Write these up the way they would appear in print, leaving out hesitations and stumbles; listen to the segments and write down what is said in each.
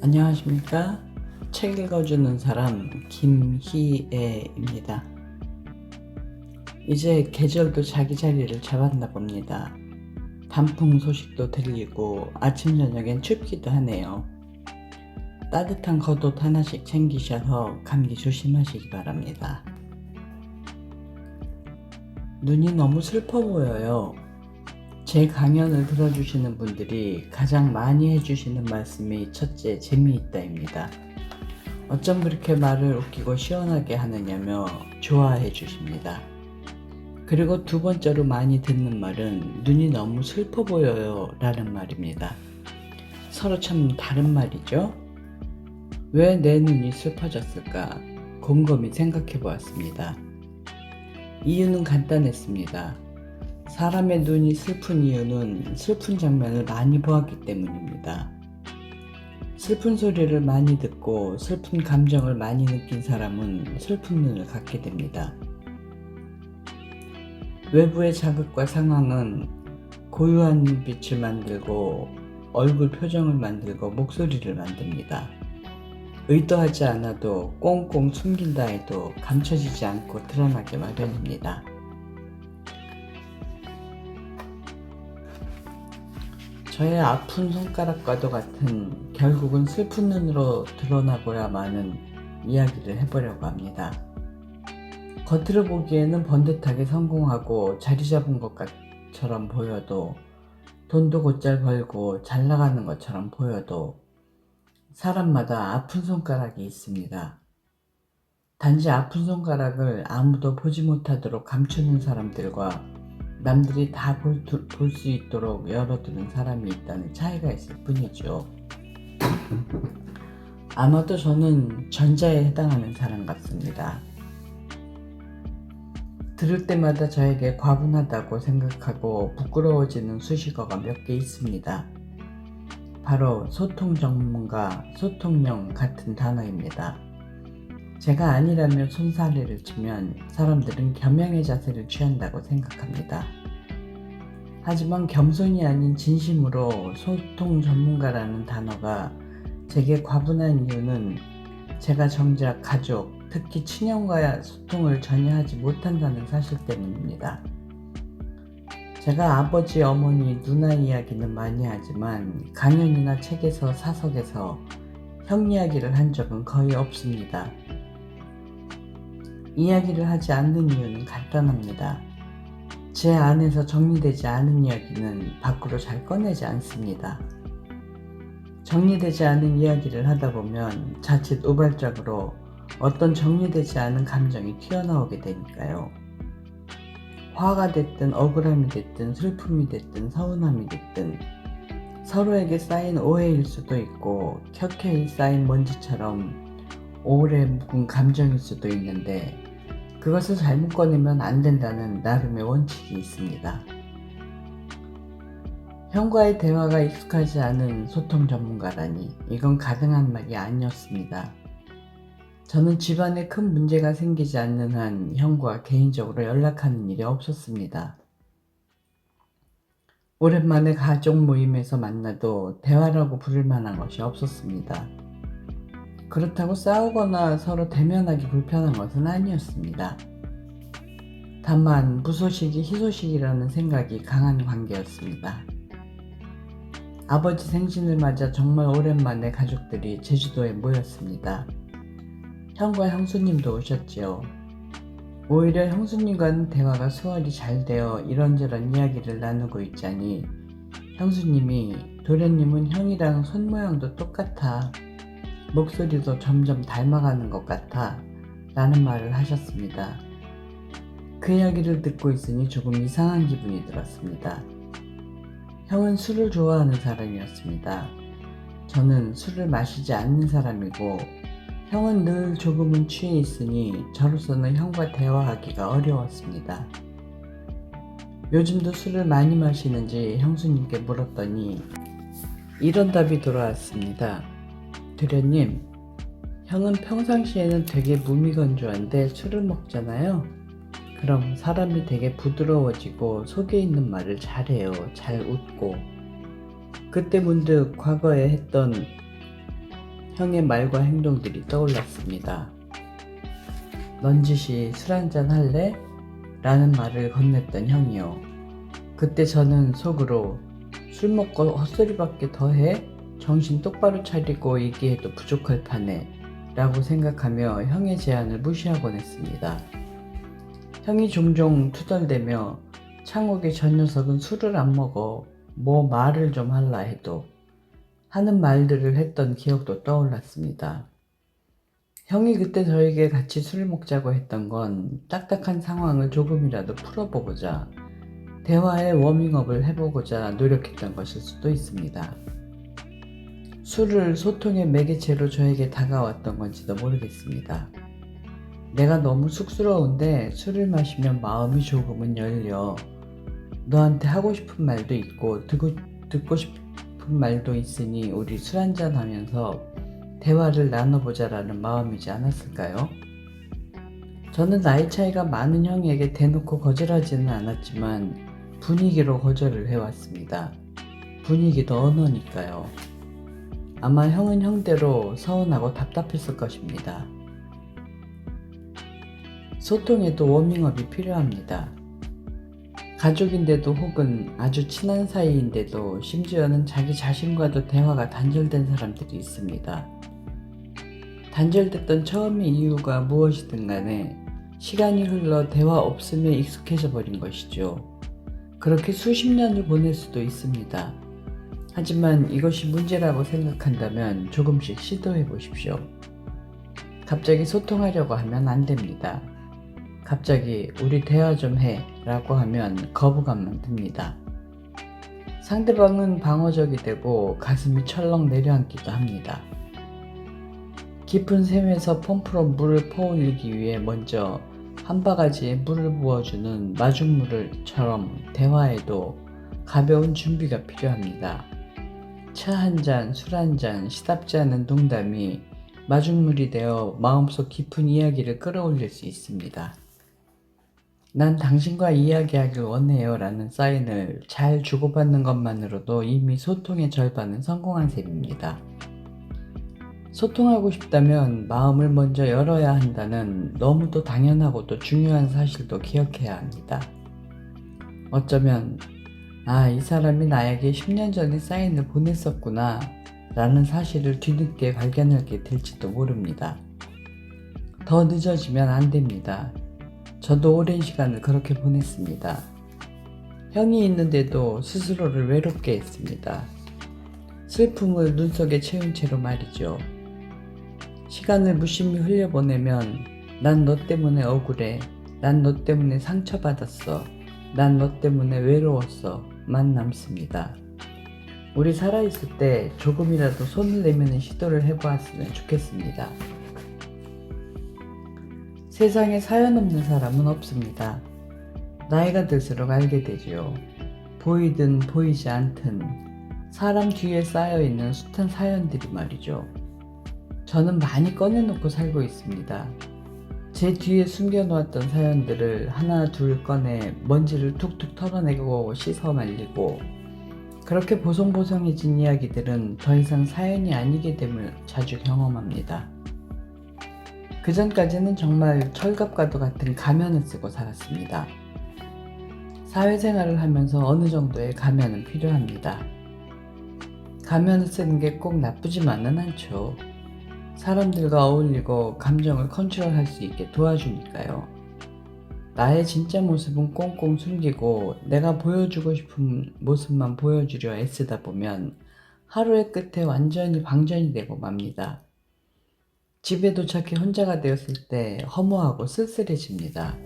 안녕하십니까? 책 읽어주는 사람 김희애입니다. 이제 계절도 자기 자리를 잡았나 봅니다. 단풍 소식도 들리고 아침 저녁엔 춥기도 하네요. 따뜻한 겉옷 하나씩 챙기셔서 감기 조심하시기 바랍니다. 눈이 너무 슬퍼 보여요. 제 강연을 들어주시는 분들이 가장 많이 해주시는 말씀이 첫째, 재미있다입니다. 어쩜 그렇게 말을 웃기고 시원하게 하느냐며 좋아해 주십니다. 그리고 두 번째로 많이 듣는 말은 눈이 너무 슬퍼 보여요 라는 말입니다. 서로 참 다른 말이죠. 왜 내 눈이 슬퍼졌을까 곰곰이 생각해 보았습니다. 이유는 간단했습니다. 사람의 눈이 슬픈 이유는 슬픈 장면을 많이 보았기 때문입니다. 슬픈 소리를 많이 듣고 슬픈 감정을 많이 느낀 사람은 슬픈 눈을 갖게 됩니다. 외부의 자극과 상황은 고유한 눈빛을 만들고 얼굴 표정을 만들고 목소리를 만듭니다. 의도하지 않아도 꽁꽁 숨긴다 해도 감춰지지 않고 드러나게 마련입니다. 저의 아픈 손가락과도 같은 결국은 슬픈 눈으로 드러나고야만은 이야기를 해보려고 합니다. 겉으로 보기에는 번듯하게 성공하고 자리 잡은 것처럼 보여도 돈도 곧잘 벌고 잘 나가는 것처럼 보여도 사람마다 아픈 손가락이 있습니다. 단지 아픈 손가락을 아무도 보지 못하도록 감추는 사람들과 남들이 다 볼 수 있도록 열어두는 사람이 있다는 차이가 있을 뿐이죠. 아마도 저는 전자에 해당하는 사람 같습니다. 들을 때마다 저에게 과분하다고 생각하고 부끄러워지는 수식어가 몇 개 있습니다. 바로 소통 전문가, 소통령 같은 단어입니다. 제가 아니라며 손사래를 치면 사람들은 겸양의 자세를 취한다고 생각합니다. 하지만 겸손이 아닌 진심으로 소통 전문가라는 단어가 제게 과분한 이유는 제가 정작 가족, 특히 친형과의 소통을 전혀 하지 못한다는 사실 때문입니다. 제가 아버지, 어머니, 누나 이야기는 많이 하지만 강연이나 책에서 사석에서 형 이야기를 한 적은 거의 없습니다. 이야기를 하지 않는 이유는 간단합니다. 제 안에서 정리되지 않은 이야기는 밖으로 잘 꺼내지 않습니다. 정리되지 않은 이야기를 하다 보면 자칫 우발적으로 어떤 정리되지 않은 감정이 튀어나오게 되니까요. 화가 됐든 억울함이 됐든 슬픔이 됐든 서운함이 됐든 서로에게 쌓인 오해일 수도 있고 켜켜이 쌓인 먼지처럼 오래 묵은 감정일 수도 있는데 그것을 잘못 꺼내면 안 된다는 나름의 원칙이 있습니다. 형과의 대화가 익숙하지 않은 소통 전문가라니 이건 가능한 말이 아니었습니다. 저는 집안에 큰 문제가 생기지 않는 한 형과 개인적으로 연락하는 일이 없었습니다. 오랜만에 가족 모임에서 만나도 대화라고 부를 만한 것이 없었습니다. 그렇다고 싸우거나 서로 대면하기 불편한 것은 아니었습니다. 다만 무소식이 희소식이라는 생각이 강한 관계였습니다. 아버지 생신을 맞아 정말 오랜만에 가족들이 제주도에 모였습니다. 형과 형수님도 오셨지요. 오히려 형수님과는 대화가 수월이 잘 되어 이런저런 이야기를 나누고 있자니 형수님이 도련님은 형이랑 손 모양도 똑같아. 목소리도 점점 닮아가는 것 같아 라는 말을 하셨습니다. 그 이야기를 듣고 있으니 조금 이상한 기분이 들었습니다. 형은 술을 좋아하는 사람이었습니다. 저는 술을 마시지 않는 사람이고 형은 늘 조금은 취해 있으니 저로서는 형과 대화하기가 어려웠습니다. 요즘도 술을 많이 마시는지 형수님께 물었더니 이런 답이 돌아왔습니다. 도련님, 형은 평상시에는 되게 무미건조한데 술을 먹잖아요. 그럼 사람이 되게 부드러워지고 속에 있는 말을 잘해요. 잘 웃고. 그때 문득 과거에 했던 형의 말과 행동들이 떠올랐습니다. 넌지시 술 한잔 할래? 라는 말을 건넸던 형이요. 그때 저는 속으로 술 먹고 헛소리밖에 더 해? 정신 똑바로 차리고 얘기해도 부족할 판에 라고 생각하며 형의 제안을 무시하곤 했습니다. 형이 종종 투덜대며 창욱이 저 녀석은 술을 안 먹어 뭐 말을 좀 할라 해도 하는 말들을 했던 기억도 떠올랐습니다. 형이 그때 저에게 같이 술 먹자고 했던 건 딱딱한 상황을 조금이라도 풀어보고자 대화의 워밍업을 해보고자 노력했던 것일 수도 있습니다. 술을 소통의 매개체로 저에게 다가왔던 건지도 모르겠습니다. 내가 너무 쑥스러운데 술을 마시면 마음이 조금은 열려. 너한테 하고 싶은 말도 있고 듣고 싶은 말도 있으니 우리 술 한잔 하면서 대화를 나눠보자라는 마음이지 않았을까요? 저는 나이 차이가 많은 형에게 대놓고 거절하지는 않았지만 분위기로 거절을 해왔습니다. 분위기도 언어니까요. 아마 형은 형대로 서운하고 답답했을 것입니다. 소통에도 워밍업이 필요합니다. 가족인데도 혹은 아주 친한 사이인데도 심지어는 자기 자신과도 대화가 단절된 사람들이 있습니다. 단절됐던 처음의 이유가 무엇이든 간에 시간이 흘러 대화 없음에 익숙해져 버린 것이죠. 그렇게 수십 년을 보낼 수도 있습니다. 하지만 이것이 문제라고 생각한다면 조금씩 시도해 보십시오. 갑자기 소통하려고 하면 안 됩니다. 갑자기 우리 대화 좀 해 라고 하면 거부감만 듭니다. 상대방은 방어적이 되고 가슴이 철렁 내려앉기도 합니다. 깊은 샘에서 펌프로 물을 퍼올리기 위해 먼저 한 바가지에 물을 부어주는 마중물처럼 대화에도 가벼운 준비가 필요합니다. 차 한 잔, 술 한 잔, 시답지 않은 농담이 마중물이 되어 마음속 깊은 이야기를 끌어올릴 수 있습니다. 난 당신과 이야기하길 원해요 라는 사인을 잘 주고받는 것만으로도 이미 소통의 절반은 성공한 셈입니다. 소통하고 싶다면 마음을 먼저 열어야 한다는 너무도 당연하고도 중요한 사실도 기억해야 합니다. 어쩌면 이 사람이 나에게 10년 전에 사인을 보냈었구나 라는 사실을 뒤늦게 발견하게 될지도 모릅니다. 더 늦어지면 안 됩니다. 저도 오랜 시간을 그렇게 보냈습니다. 형이 있는데도 스스로를 외롭게 했습니다. 슬픔을 눈 속에 채운 채로 말이죠. 시간을 무심히 흘려보내면 난 너 때문에 억울해. 난 너 때문에 상처받았어. 난 너 때문에 외로웠어. 만 남습니다. 우리 살아있을 때 조금이라도 손을 내미는 시도를 해보았으면 좋겠습니다. 세상에 사연 없는 사람은 없습니다. 나이가 들수록 알게 되지요. 보이든 보이지 않든 사람 뒤에 쌓여있는 숱한 사연들이 말이죠. 저는 많이 꺼내놓고 살고 있습니다. 제 뒤에 숨겨놓았던 사연들을 하나 둘 꺼내 먼지를 툭툭 털어내고 씻어 말리고 그렇게 보송보송해진 이야기들은 더 이상 사연이 아니게 됨을 자주 경험합니다. 그전까지는 정말 철갑과도 같은 가면을 쓰고 살았습니다. 사회생활을 하면서 어느 정도의 가면은 필요합니다. 가면을 쓰는 게 꼭 나쁘지만은 않죠. 사람들과 어울리고 감정을 컨트롤할 수 있게 도와주니까요. 나의 진짜 모습은 꽁꽁 숨기고 내가 보여주고 싶은 모습만 보여주려 애쓰다 보면 하루의 끝에 완전히 방전이 되고 맙니다. 집에 도착해 혼자가 되었을 때 허무하고 쓸쓸해집니다.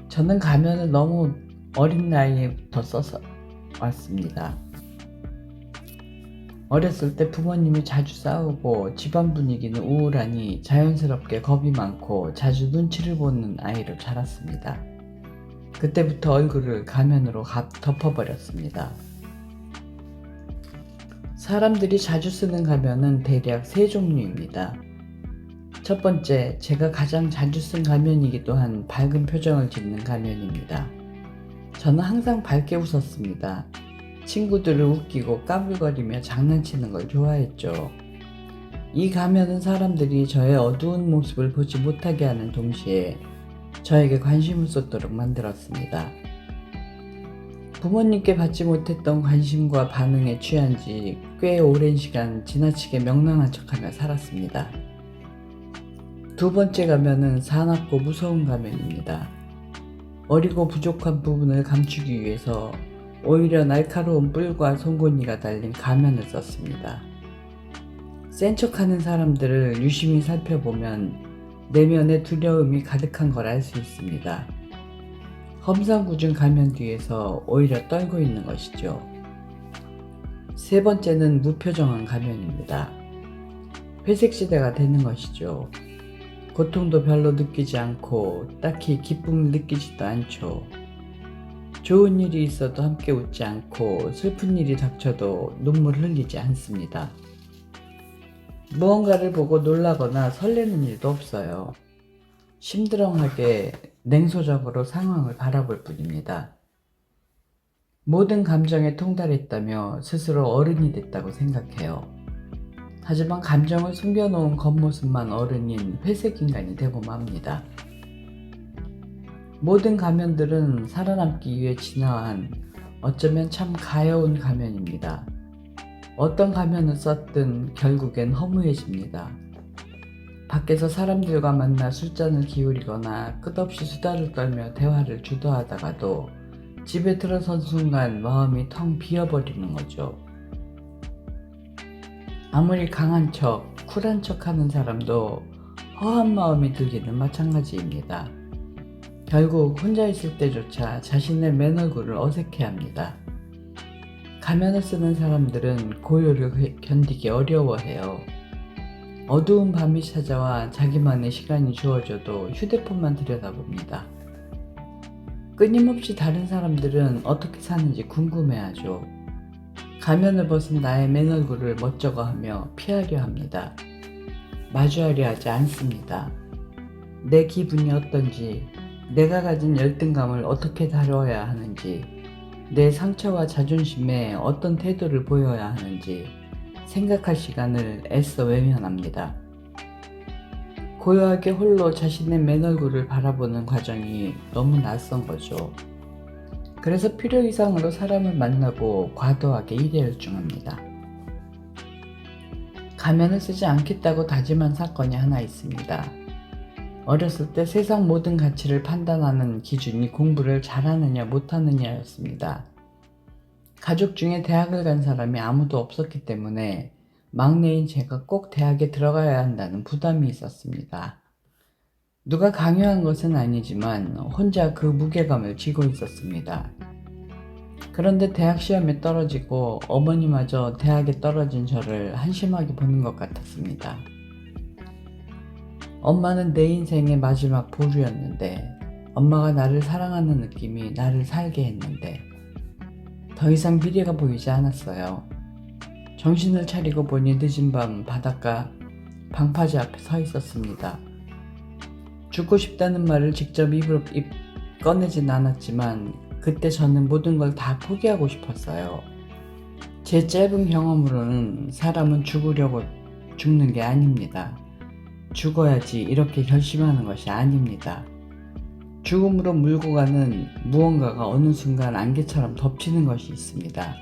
저는 가면을 너무 어린 나이에부터 써서 왔습니다. 어렸을 때 부모님이 자주 싸우고 집안 분위기는 우울하니 자연스럽게 겁이 많고 자주 눈치를 보는 아이로 자랐습니다. 그때부터 얼굴을 가면으로 덮어버렸습니다. 사람들이 자주 쓰는 가면은 대략 세 종류입니다. 첫 번째, 제가 가장 자주 쓴 가면이기도 한 밝은 표정을 짓는 가면입니다. 저는 항상 밝게 웃었습니다. 친구들을 웃기고 까불거리며 장난치는 걸 좋아했죠. 이 가면은 사람들이 저의 어두운 모습을 보지 못하게 하는 동시에 저에게 관심을 쏟도록 만들었습니다. 부모님께 받지 못했던 관심과 반응에 취한 지 꽤 오랜 시간 지나치게 명랑한 척하며 살았습니다. 두 번째 가면은 사납고 무서운 가면입니다. 어리고 부족한 부분을 감추기 위해서 오히려 날카로운 뿔과 송곳니가 달린 가면을 썼습니다. 센 척하는 사람들을 유심히 살펴보면 내면에 두려움이 가득한 걸 알 수 있습니다. 험상궂은 가면 뒤에서 오히려 떨고 있는 것이죠. 세 번째는 무표정한 가면입니다. 회색 시대가 되는 것이죠. 고통도 별로 느끼지 않고 딱히 기쁨을 느끼지도 않죠. 좋은 일이 있어도 함께 웃지 않고 슬픈 일이 닥쳐도 눈물을 흘리지 않습니다. 무언가를 보고 놀라거나 설레는 일도 없어요. 심드렁하게 냉소적으로 상황을 바라볼 뿐입니다. 모든 감정에 통달했다며 스스로 어른이 됐다고 생각해요. 하지만 감정을 숨겨놓은 겉모습만 어른인 회색 인간이 되고 맙니다. 모든 가면들은 살아남기 위해 진화한 어쩌면 참 가여운 가면입니다. 어떤 가면을 썼든 결국엔 허무해집니다. 밖에서 사람들과 만나 술잔을 기울이거나 끝없이 수다를 떨며 대화를 주도하다가도 집에 들어선 순간 마음이 텅 비어버리는 거죠. 아무리 강한 척, 쿨한 척 하는 사람도 허한 마음이 들기는 마찬가지입니다. 결국 혼자 있을 때조차 자신의 맨 얼굴을 어색해합니다. 가면을 쓰는 사람들은 고요를 견디기 어려워해요. 어두운 밤이 찾아와 자기만의 시간이 주어져도 휴대폰만 들여다봅니다. 끊임없이 다른 사람들은 어떻게 사는지 궁금해하죠. 가면을 벗은 나의 맨 얼굴을 멋쩍어하며 피하려 합니다. 마주하려 하지 않습니다. 내 기분이 어떤지, 내가 가진 열등감을 어떻게 다뤄야 하는지, 내 상처와 자존심에 어떤 태도를 보여야 하는지 생각할 시간을 애써 외면합니다. 고요하게 홀로 자신의 맨 얼굴을 바라보는 과정이 너무 낯선 거죠. 그래서 필요 이상으로 사람을 만나고 과도하게 일회열중합니다. 가면을 쓰지 않겠다고 다짐한 사건이 하나 있습니다. 어렸을 때 세상 모든 가치를 판단하는 기준이 공부를 잘하느냐 못하느냐였습니다. 가족 중에 대학을 간 사람이 아무도 없었기 때문에 막내인 제가 꼭 대학에 들어가야 한다는 부담이 있었습니다. 누가 강요한 것은 아니지만 혼자 그 무게감을 지고 있었습니다. 그런데 대학 시험에 떨어지고 어머니마저 대학에 떨어진 저를 한심하게 보는 것 같았습니다. 엄마는 내 인생의 마지막 보루였는데, 엄마가 나를 사랑하는 느낌이 나를 살게 했는데 더 이상 미래가 보이지 않았어요. 정신을 차리고 보니 늦은 밤 바닷가 방파제 앞에 서 있었습니다. 죽고 싶다는 말을 직접 입으로 꺼내진 않았지만 그때 저는 모든 걸 다 포기하고 싶었어요. 제 짧은 경험으로는 사람은 죽으려고 죽는 게 아닙니다. 죽어야지 이렇게 결심하는 것이 아닙니다. 죽음으로 물고 가는 무언가가 어느 순간 안개처럼 덮치는 것이 있습니다.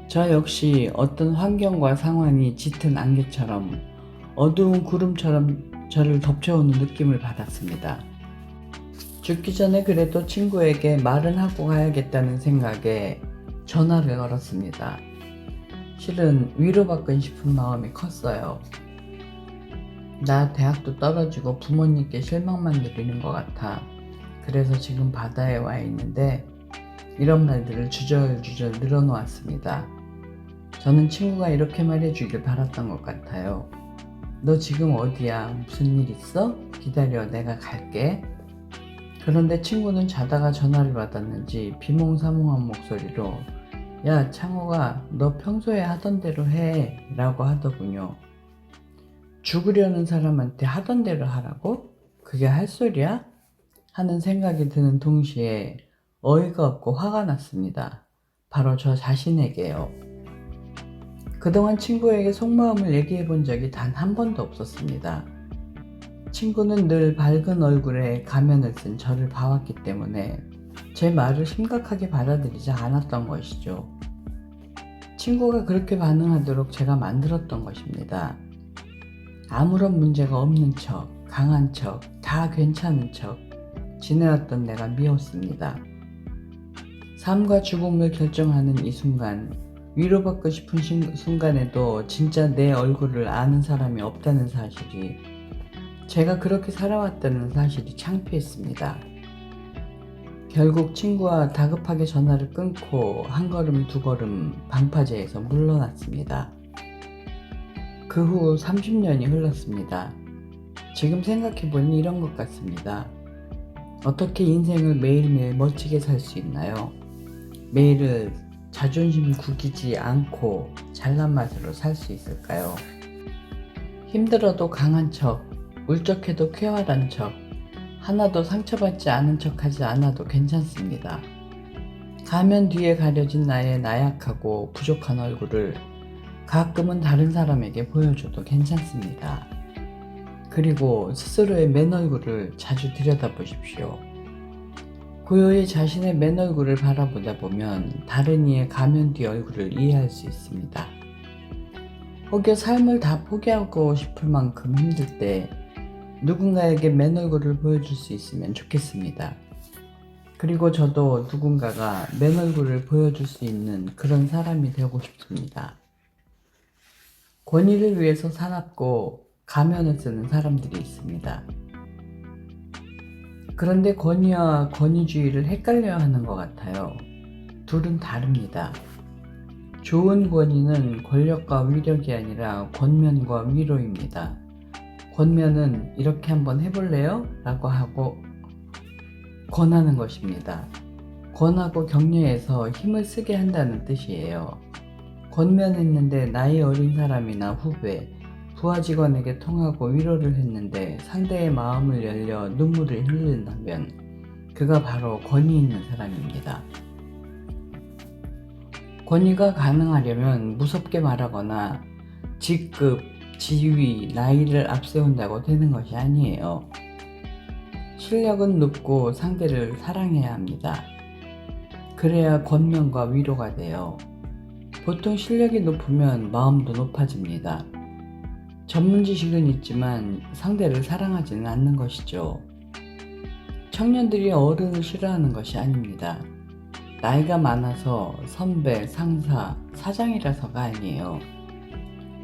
저 역시 어떤 환경과 상황이 짙은 안개처럼 어두운 구름처럼 저를 덮쳐오는 느낌을 받았습니다. 죽기 전에 그래도 친구에게 말은 하고 가야겠다는 생각에 전화를 걸었습니다. 실은 위로받고 싶은 마음이 컸어요. 나 대학도 떨어지고 부모님께 실망만 드리는 것 같아. 그래서 지금 바다에 와 있는데 이런 말들을 주절주절 늘어놓았습니다. 저는 친구가 이렇게 말해주길 바랐던 것 같아요. 너 지금 어디야? 무슨 일 있어? 기다려, 내가 갈게. 그런데 친구는 자다가 전화를 받았는지 비몽사몽한 목소리로 야, 창호가 너 평소에 하던 대로 해 라고 하더군요. 죽으려는 사람한테 하던 대로 하라고? 그게 할 소리야? 하는 생각이 드는 동시에 어이가 없고 화가 났습니다. 바로 저 자신에게요. 그동안 친구에게 속마음을 얘기해 본 적이 단 한 번도 없었습니다. 친구는 늘 밝은 얼굴에 가면을 쓴 저를 봐왔기 때문에 제 말을 심각하게 받아들이지 않았던 것이죠. 친구가 그렇게 반응하도록 제가 만들었던 것입니다. 아무런 문제가 없는 척, 강한 척, 다 괜찮은 척 지내왔던 내가 미웠습니다. 삶과 죽음을 결정하는 이 순간, 위로받고 싶은 순간에도 진짜 내 얼굴을 아는 사람이 없다는 사실이, 제가 그렇게 살아왔다는 사실이 창피했습니다. 결국 친구와 다급하게 전화를 끊고 한 걸음 두 걸음 방파제에서 물러났습니다. 그 후 30년이 흘렀습니다. 지금 생각해보니 이런 것 같습니다. 어떻게 인생을 매일매일 멋지게 살 수 있나요? 매일을 자존심 구기지 않고 잘난 맛으로 살 수 있을까요? 힘들어도 강한 척, 울적해도 쾌활한 척, 하나도 상처받지 않은 척하지 않아도 괜찮습니다. 가면 뒤에 가려진 나의 나약하고 부족한 얼굴을 가끔은 다른 사람에게 보여줘도 괜찮습니다. 그리고 스스로의 맨 얼굴을 자주 들여다보십시오. 고요히 자신의 맨 얼굴을 바라보다 보면 다른 이의 가면 뒤 얼굴을 이해할 수 있습니다. 혹여 삶을 다 포기하고 싶을 만큼 힘들 때 누군가에게 맨 얼굴을 보여줄 수 있으면 좋겠습니다. 그리고 저도 누군가가 맨 얼굴을 보여줄 수 있는 그런 사람이 되고 싶습니다. 권위를 위해서 사납고 가면을 쓰는 사람들이 있습니다. 그런데 권위와 권위주의를 헷갈려 하는 것 같아요. 둘은 다릅니다. 좋은 권위는 권력과 위력이 아니라 권면과 위로입니다. 권면은 이렇게 한번 해볼래요? 라고 하고 권하는 것입니다. 권하고 격려해서 힘을 쓰게 한다는 뜻이에요. 권면했는데 나이 어린 사람이나 후배, 부하 직원에게 통하고 위로를 했는데 상대의 마음을 열려 눈물을 흘린다면 그가 바로 권위 있는 사람입니다. 권위가 가능하려면 무섭게 말하거나 직급, 지위, 나이를 앞세운다고 되는 것이 아니에요. 실력은 높고 상대를 사랑해야 합니다. 그래야 권면과 위로가 돼요. 보통 실력이 높으면 마음도 높아집니다. 전문 지식은 있지만 상대를 사랑하지는 않는 것이죠. 청년들이 어른을 싫어하는 것이 아닙니다. 나이가 많아서 선배, 상사, 사장이라서가 아니에요.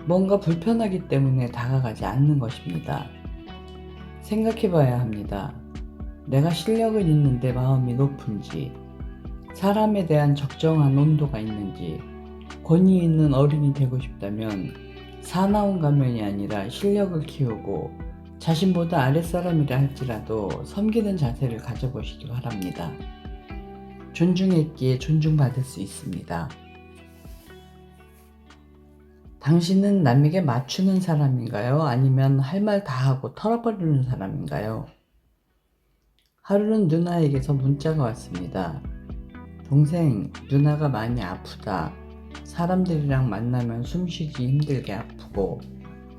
뭔가 불편하기 때문에 다가가지 않는 것입니다. 생각해봐야 합니다. 내가 실력은 있는데 마음이 높은지, 사람에 대한 적정한 온도가 있는지, 권위 있는 어른이 되고 싶다면 사나운 가면이 아니라 실력을 키우고 자신보다 아랫사람이라 할지라도 섬기는 자세를 가져보시기 바랍니다. 존중했기에 존중받을 수 있습니다. 당신은 남에게 맞추는 사람인가요? 아니면 할 말 다 하고 털어버리는 사람인가요? 하루는 누나에게서 문자가 왔습니다. 동생, 누나가 많이 아프다. 사람들이랑 만나면 숨쉬기 힘들게 아프고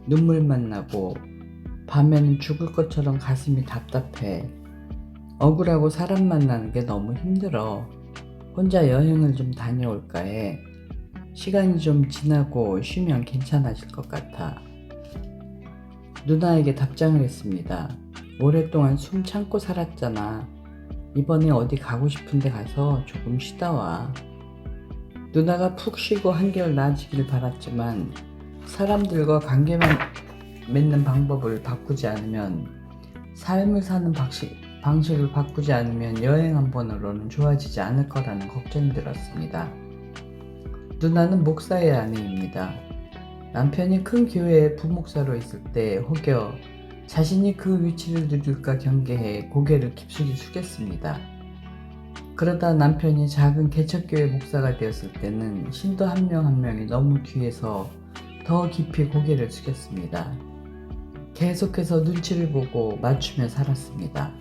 눈물만 나고 밤에는 죽을 것처럼 가슴이 답답해. 억울하고 사람 만나는 게 너무 힘들어. 혼자 여행을 좀 다녀올까 해. 시간이 좀 지나고 쉬면 괜찮아질 것 같아. 누나에게 답장을 했습니다. 오랫동안 숨 참고 살았잖아. 이번에 어디 가고 싶은데 가서 조금 쉬다 와. 누나가 푹 쉬고 한결 나아지길 바랐지만 사람들과 관계만 맺는 방법을 바꾸지 않으면, 삶을 사는 방식을 바꾸지 않으면 여행 한 번으로는 좋아지지 않을 거라는 걱정이 들었습니다. 누나는 목사의 아내입니다. 남편이 큰 교회의 부목사로 있을 때 혹여 자신이 그 위치를 누릴까 경계해 고개를 깊숙이 숙였습니다. 그러다 남편이 작은 개척교회 목사가 되었을 때는 신도 한 명 한 명이 너무 귀해서 더 깊이 고개를 숙였습니다. 계속해서 눈치를 보고 맞추며 살았습니다.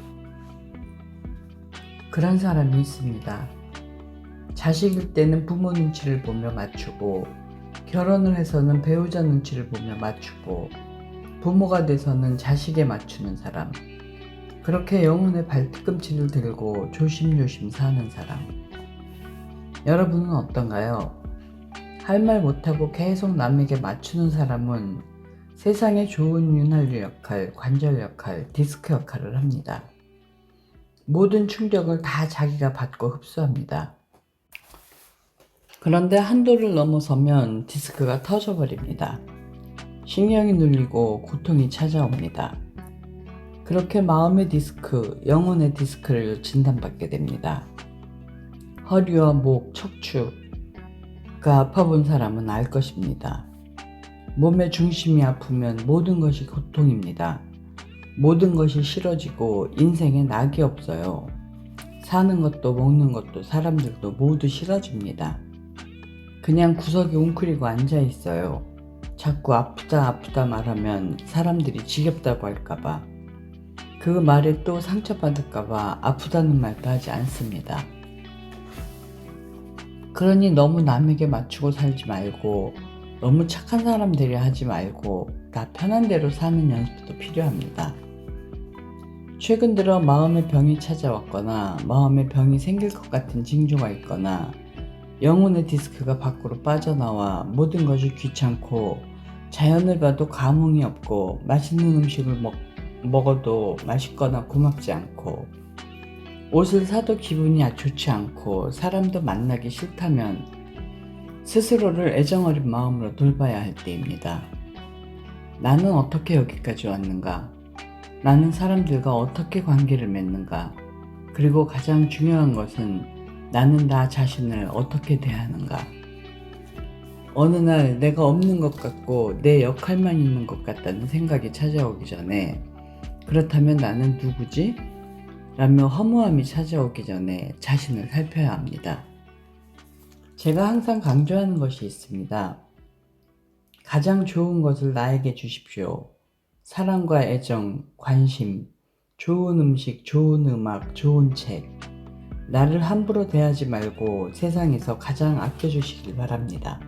그런 사람이 있습니다. 자식일 때는 부모 눈치를 보며 맞추고 결혼을 해서는 배우자 눈치를 보며 맞추고, 부모가 돼서는 자식에 맞추는 사람, 그렇게 영혼의 발뒤꿈치를 들고 조심조심 사는 사람. 여러분은 어떤가요? 할 말 못하고 계속 남에게 맞추는 사람은 세상에 좋은 윤활유 역할, 관절 역할, 디스크 역할을 합니다. 모든 충격을 다 자기가 받고 흡수합니다. 그런데 한도를 넘어서면 디스크가 터져버립니다. 신경이 눌리고 고통이 찾아옵니다. 그렇게 마음의 디스크, 영혼의 디스크를 진단받게 됩니다. 허리와 목, 척추가 아파본 사람은 알 것입니다. 몸의 중심이 아프면 모든 것이 고통입니다. 모든 것이 싫어지고 인생에 낙이 없어요. 사는 것도 먹는 것도 사람들도 모두 싫어집니다. 그냥 구석에 웅크리고 앉아 있어요. 자꾸 아프다 말하면 사람들이 지겹다고 할까봐, 그 말에 또 상처받을까봐 아프다는 말도 하지 않습니다. 그러니 너무 남에게 맞추고 살지 말고, 너무 착한 사람들이 하지 말고 나 편한 대로 사는 연습도 필요합니다. 최근 들어 마음의 병이 찾아왔거나 마음의 병이 생길 것 같은 징조가 있거나 영혼의 디스크가 밖으로 빠져나와 모든 것이 귀찮고 자연을 봐도 감흥이 없고 맛있는 음식을 먹어도 맛있거나 고맙지 않고 옷을 사도 기분이 좋지 않고 사람도 만나기 싫다면 스스로를 애정어린 마음으로 돌봐야 할 때입니다. 나는 어떻게 여기까지 왔는가? 나는 사람들과 어떻게 관계를 맺는가? 그리고 가장 중요한 것은 나는 나 자신을 어떻게 대하는가? 어느 날 내가 없는 것 같고 내 역할만 있는 것 같다는 생각이 찾아오기 전에, 그렇다면 나는 누구지? 라며 허무함이 찾아오기 전에 자신을 살펴야 합니다. 제가 항상 강조하는 것이 있습니다. 가장 좋은 것을 나에게 주십시오. 사랑과 애정, 관심, 좋은 음식, 좋은 음악, 좋은 책. 나를 함부로 대하지 말고 세상에서 가장 아껴주시길 바랍니다.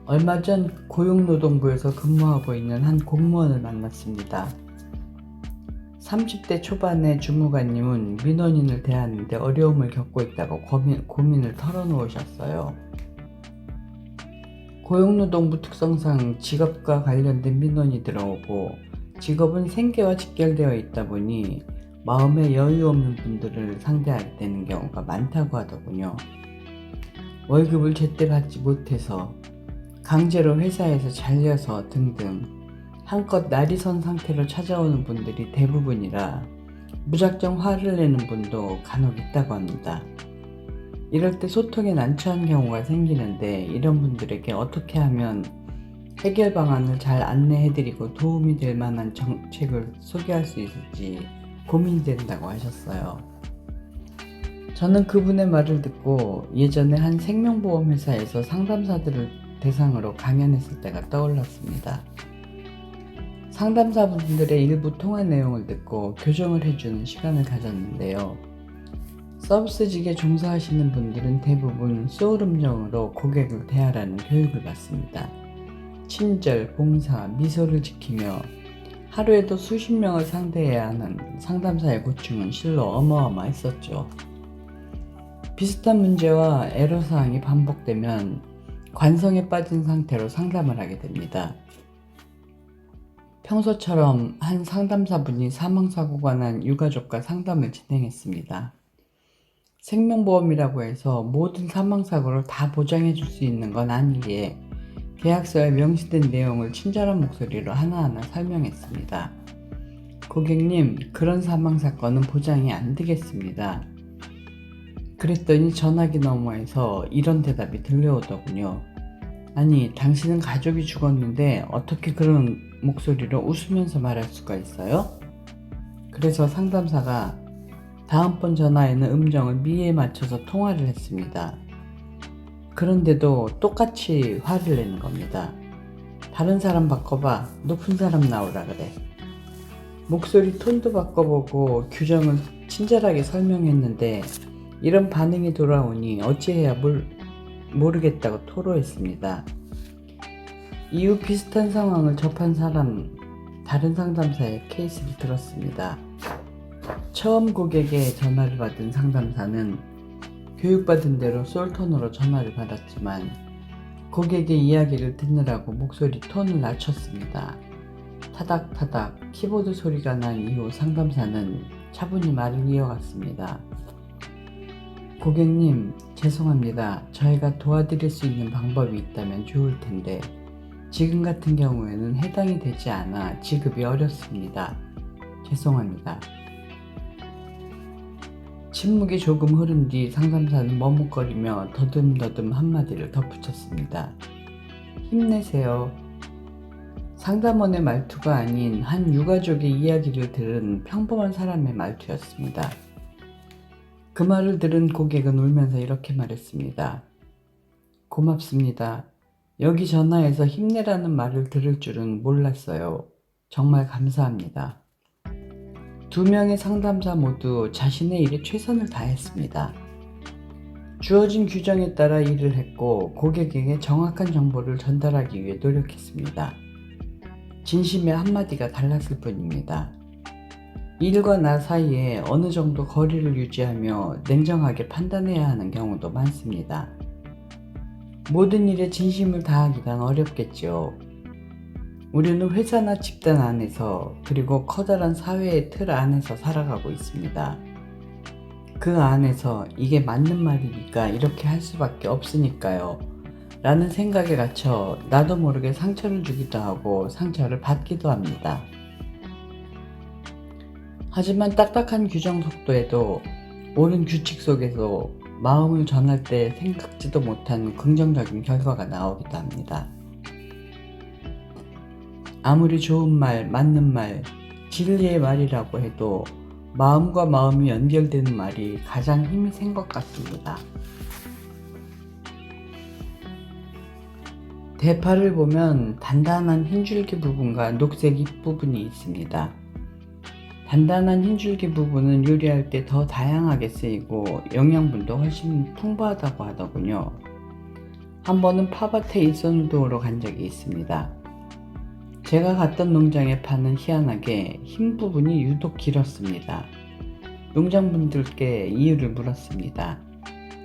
얼마 전 고용노동부에서 근무하고 있는 한 공무원을 만났습니다. 30대 초반의 주무관님은 민원인을 대하는데 어려움을 겪고 있다고 고민을 털어놓으셨어요. 고용노동부 특성상 직업과 관련된 민원이 들어오고 직업은 생계와 직결되어 있다 보니 마음에 여유 없는 분들을 상대하게 되는 경우가 많다고 하더군요. 월급을 제때 받지 못해서, 강제로 회사에서 잘려서 등등 한껏 날이 선 상태로 찾아오는 분들이 대부분이라 무작정 화를 내는 분도 간혹 있다고 합니다. 이럴 때 소통에 난처한 경우가 생기는데 이런 분들에게 어떻게 하면 해결 방안을 잘 안내해드리고 도움이 될 만한 정책을 소개할 수 있을지 고민된다고 하셨어요. 저는 그분의 말을 듣고 예전에 한 생명보험 회사에서 상담사들을 대상으로 강연했을 때가 떠올랐습니다. 상담사분들의 일부 통화 내용을 듣고 교정을 해주는 시간을 가졌는데요. 서비스직에 종사하시는 분들은 대부분 소울음정으로 고객을 대하라는 교육을 받습니다. 친절, 봉사, 미소를 지키며 하루에도 수십 명을 상대해야 하는 상담사의 고충은 실로 어마어마했었죠. 비슷한 문제와 애로사항이 반복되면 관성에 빠진 상태로 상담을 하게 됩니다. 평소처럼 한 상담사분이 사망사고가 난 유가족과 상담을 진행했습니다. 생명보험이라고 해서 모든 사망사고를 다 보장해 줄 수 있는 건 아니기에 계약서에 명시된 내용을 친절한 목소리로 하나하나 설명했습니다. 고객님, 그런 사망사건은 보장이 안 되겠습니다. 그랬더니 전화기 너머에서 이런 대답이 들려오더군요. 아니, 당신은 가족이 죽었는데 어떻게 그런 목소리로 웃으면서 말할 수가 있어요? 그래서 상담사가 다음번 전화에는 음정을 미에 맞춰서 통화를 했습니다. 그런데도 똑같이 화를 내는 겁니다. 다른 사람 바꿔봐, 높은 사람 나오라 그래. 목소리 톤도 바꿔보고 규정을 친절하게 설명했는데 이런 반응이 돌아오니 어찌해야 모르겠다고 토로했습니다. 이후 비슷한 상황을 접한 다른 상담사의 케이스를 들었습니다. 처음 고객의 전화를 받은 상담사는 교육받은 대로 솔톤으로 전화를 받았지만 고객의 이야기를 듣느라고 목소리 톤을 낮췄습니다. 타닥타닥 키보드 소리가 난 이후 상담사는 차분히 말을 이어갔습니다. 고객님, 죄송합니다. 저희가 도와드릴 수 있는 방법이 있다면 좋을 텐데 지금 같은 경우에는 해당이 되지 않아 지급이 어렵습니다. 죄송합니다. 침묵이 조금 흐른 뒤 상담사는 머뭇거리며 더듬더듬 한마디를 덧붙였습니다. 힘내세요. 상담원의 말투가 아닌 한 유가족의 이야기를 들은 평범한 사람의 말투였습니다. 그 말을 들은 고객은 울면서 이렇게 말했습니다. 고맙습니다. 여기 전화해서 힘내라는 말을 들을 줄은 몰랐어요. 정말 감사합니다. 두 명의 상담사 모두 자신의 일에 최선을 다했습니다. 주어진 규정에 따라 일을 했고 고객에게 정확한 정보를 전달하기 위해 노력했습니다. 진심의 한마디가 달랐을 뿐입니다. 일과 나 사이에 어느 정도 거리를 유지하며 냉정하게 판단해야 하는 경우도 많습니다. 모든 일에 진심을 다하기란 어렵겠죠. 우리는 회사나 집단 안에서 그리고 커다란 사회의 틀 안에서 살아가고 있습니다. 그 안에서 이게 맞는 말이니까 이렇게 할 수밖에 없으니까요. 라는 생각에 갇혀 나도 모르게 상처를 주기도 하고 상처를 받기도 합니다. 하지만 딱딱한 규정 속도에도 옳은 규칙 속에서 마음을 전할 때 생각지도 못한 긍정적인 결과가 나오기도 합니다. 아무리 좋은 말, 맞는 말, 진리의 말이라고 해도 마음과 마음이 연결되는 말이 가장 힘이 센 것 같습니다. 대파를 보면 단단한 흰줄기 부분과 녹색 잎 부분이 있습니다. 단단한 흰줄기 부분은 요리할 때 더 다양하게 쓰이고 영양분도 훨씬 풍부하다고 하더군요. 한 번은 파밭에 일손도우러 간 적이 있습니다. 제가 갔던 농장의 파는 희한하게 흰 부분이 유독 길었습니다. 농장분들께 이유를 물었습니다.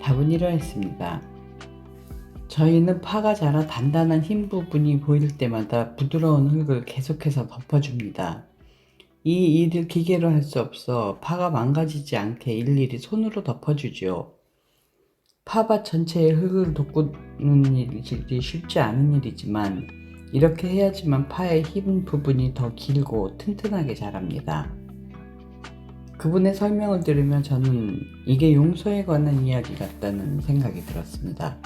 답은 이러했습니다. 저희는 파가 자라 단단한 흰 부분이 보일 때마다 부드러운 흙을 계속해서 덮어줍니다. 이 일을 기계로 할 수 없어 파가 망가지지 않게 일일이 손으로 덮어주지요. 파밭 전체의 흙을 돋구는 일이 쉽지 않은 일이지만 이렇게 해야지만 파의 흰 부분이 더 길고 튼튼하게 자랍니다. 그분의 설명을 들으며 저는 이게 용서에 관한 이야기 같다는 생각이 들었습니다.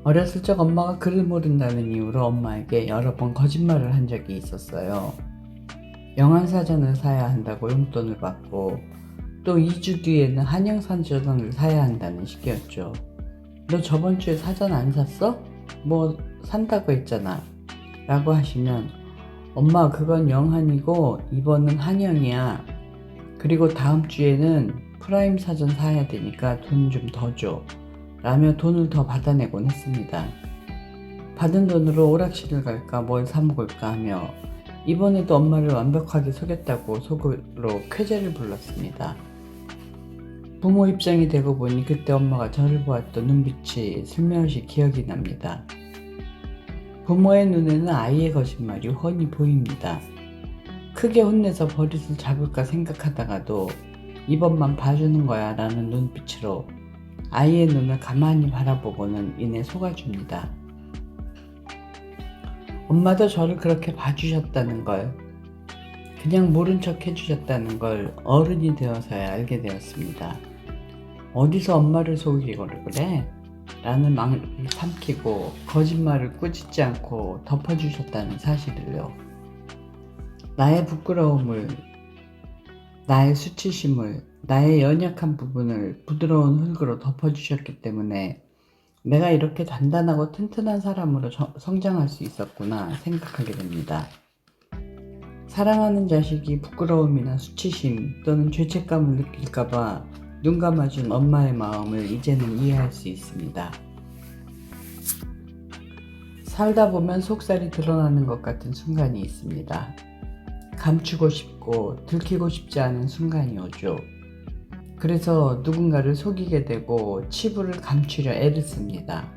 어렸을 적 엄마가 글을 모른다는 이유로 엄마에게 여러 번 거짓말을 한 적이 있었어요. 영안사전을 사야 한다고 용돈을 받고 또 2주 뒤에는 한영사전을 사야 한다는 식이었죠. 너 저번 주에 사전 안 샀어? 뭐 산다고 했잖아 라고 하시면 엄마 그건 영한이고 이번은 한영이야. 그리고 다음 주에는 프라임 사전 사야 되니까 돈 좀 더 줘. 라며 돈을 더 받아내곤 했습니다. 받은 돈으로 오락실을 갈까 뭘 사 먹을까 하며 이번에도 엄마를 완벽하게 속였다고 속으로 쾌재를 불렀습니다. 부모 입장이 되고 보니 그때 엄마가 저를 보았던 눈빛이 슬며시 기억이 납니다. 부모의 눈에는 아이의 거짓말이 훤히 보입니다. 크게 혼내서 버릇을 잡을까 생각하다가도 이번만 봐주는 거야 라는 눈빛으로 아이의 눈을 가만히 바라보고는 이내 속아줍니다. 엄마도 저를 그렇게 봐주셨다는 걸, 그냥 모른 척 해주셨다는 걸 어른이 되어서야 알게 되었습니다. 어디서 엄마를 속이고 그래? 라는 마음을 삼키고 거짓말을 꾸짖지 않고 덮어주셨다는 사실을요. 나의 부끄러움을, 나의 수치심을, 나의 연약한 부분을 부드러운 흙으로 덮어주셨기 때문에 내가 이렇게 단단하고 튼튼한 사람으로 성장할 수 있었구나 생각하게 됩니다. 사랑하는 자식이 부끄러움이나 수치심 또는 죄책감을 느낄까봐 눈 감아준 엄마의 마음을 이제는 이해할 수 있습니다. 살다 보면 속살이 드러나는 것 같은 순간이 있습니다. 감추고 싶고 들키고 싶지 않은 순간이 오죠. 그래서 누군가를 속이게 되고 치부를 감추려 애를 씁니다.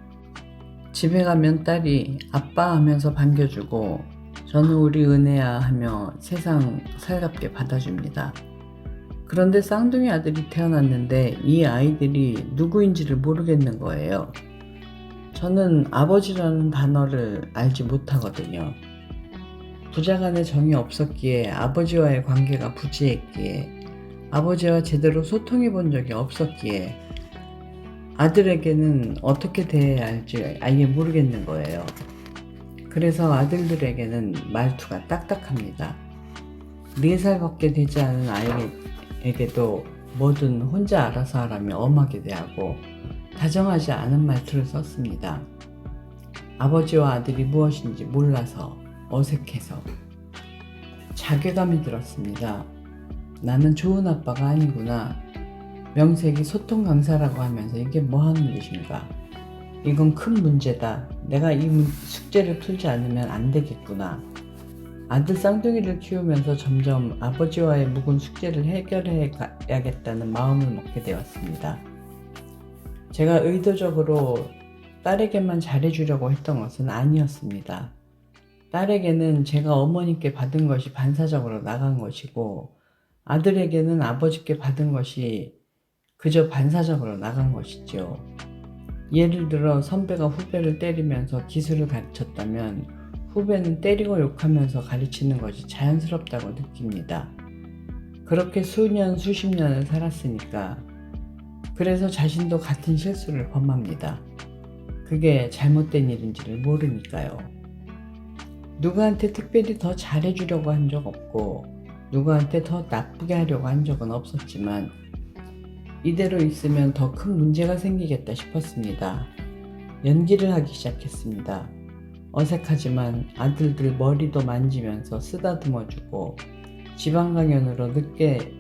집에 가면 딸이 아빠 하면서 반겨주고 저는 우리 은혜야 하며 세상 살갑게 받아줍니다. 그런데 쌍둥이 아들이 태어났는데 이 아이들이 누구인지를 모르겠는 거예요. 저는 아버지라는 단어를 알지 못하거든요. 부자간에 정이 없었기에 아버지와의 관계가 부재했기에 아버지와 제대로 소통해 본 적이 없었기에 아들에게는 어떻게 대해야 할지 아예 모르겠는 거예요. 그래서 아들들에게는 말투가 딱딱합니다. 4살밖에 되지 않은 아이에게도 뭐든 혼자 알아서 하라며 엄하게 대하고 다정하지 않은 말투를 썼습니다. 아버지와 아들이 무엇인지 몰라서 어색해서 자괴감이 들었습니다. 나는 좋은 아빠가 아니구나. 명색이 소통 강사라고 하면서 이게 뭐 하는 짓인가? 이건 큰 문제다. 내가 이 숙제를 풀지 않으면 안 되겠구나. 아들 쌍둥이를 키우면서 점점 아버지와의 묵은 숙제를 해결해야겠다는 마음을 먹게 되었습니다. 제가 의도적으로 딸에게만 잘해주려고 했던 것은 아니었습니다. 딸에게는 제가 어머니께 받은 것이 반사적으로 나간 것이고 아들에게는 아버지께 받은 것이 그저 반사적으로 나간 것이죠. 예를 들어 선배가 후배를 때리면서 기술을 가르쳤다면 후배는 때리고 욕하면서 가르치는 것이 자연스럽다고 느낍니다. 그렇게 수년, 수십 년을 살았으니까. 그래서 자신도 같은 실수를 범합니다. 그게 잘못된 일인지를 모르니까요. 누구한테 특별히 더 잘해주려고 한 적 없고 누구한테 더 나쁘게 하려고 한 적은 없었지만 이대로 있으면 더 큰 문제가 생기겠다 싶었습니다. 연기를 하기 시작했습니다. 어색하지만 아들들 머리도 만지면서 쓰다듬어주고 지방 강연으로 늦게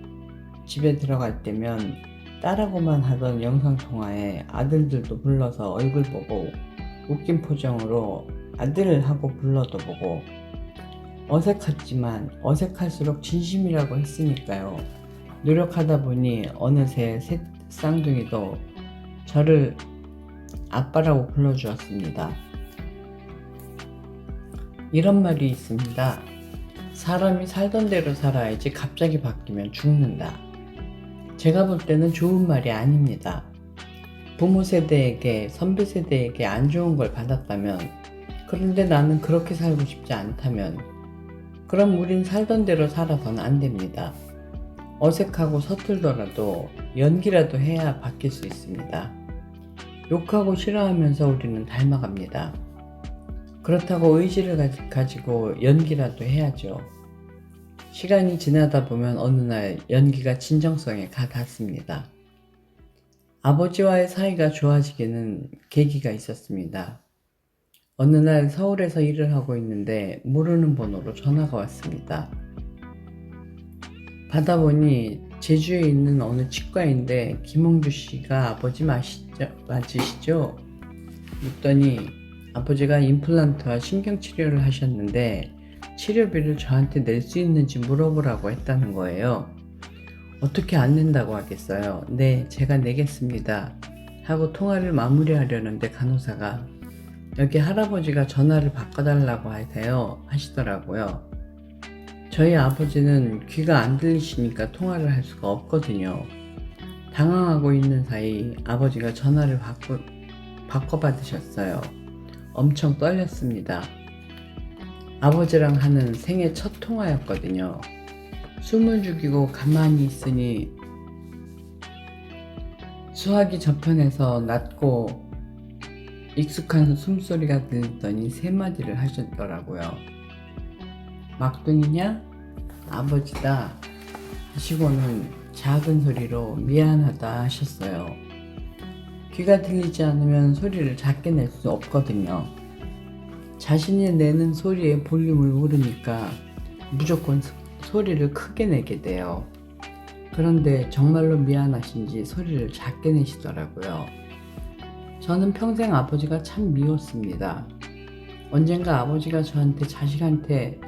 집에 들어갈 때면 딸하고만 하던 영상통화에 아들들도 불러서 얼굴 보고 웃긴 표정으로 아들 하고 불러도 보고 어색했지만 어색할수록 진심이라고 했으니까요. 노력하다 보니 어느새 셋 쌍둥이도 저를 아빠라고 불러주었습니다. 이런 말이 있습니다. 사람이 살던 대로 살아야지 갑자기 바뀌면 죽는다. 제가 볼 때는 좋은 말이 아닙니다. 부모 세대에게, 선배 세대에게 안 좋은 걸 받았다면, 그런데 나는 그렇게 살고 싶지 않다면, 그럼 우린 살던 대로 살아서는 안 됩니다. 어색하고 서툴더라도 연기라도 해야 바뀔 수 있습니다. 욕하고 싫어하면서 우리는 닮아갑니다. 그렇다고 의지를 가지고 연기라도 해야죠. 시간이 지나다 보면 어느 날 연기가 진정성에 닿습니다. 아버지와의 사이가 좋아지기는 계기가 있었습니다. 어느 날 서울에서 일을 하고 있는데 모르는 번호로 전화가 왔습니다. 받아보니 제주에 있는 어느 치과인데 김홍주 씨가 아버지 맞으시죠? 묻더니 아버지가 임플란트와 신경치료를 하셨는데 치료비를 저한테 낼 수 있는지 물어보라고 했다는 거예요. 어떻게 안 낸다고 하겠어요? 네, 제가 내겠습니다. 하고 통화를 마무리하려는데 간호사가 여기 할아버지가 전화를 바꿔달라고 하시더라고요. 저희 아버지는 귀가 안 들리시니까 통화를 할 수가 없거든요. 당황하고 있는 사이 아버지가 전화를 바꿔받으셨어요. 엄청 떨렸습니다. 아버지랑 하는 생애 첫 통화였거든요. 숨을 죽이고 가만히 있으니 수화기 저편에서 낮고 익숙한 숨소리가 들리더니 3마디를 하셨더라고요. 막둥이냐? 아버지다. 하시고는 작은 소리로 미안하다 하셨어요. 귀가 들리지 않으면 소리를 작게 낼 수 없거든요. 자신이 내는 소리의 볼륨을 모르니까 무조건 소리를 크게 내게 돼요. 그런데 정말로 미안하신지 소리를 작게 내시더라고요. 저는 평생 아버지가 참 미웠습니다. 언젠가 아버지가 저한테 자식한테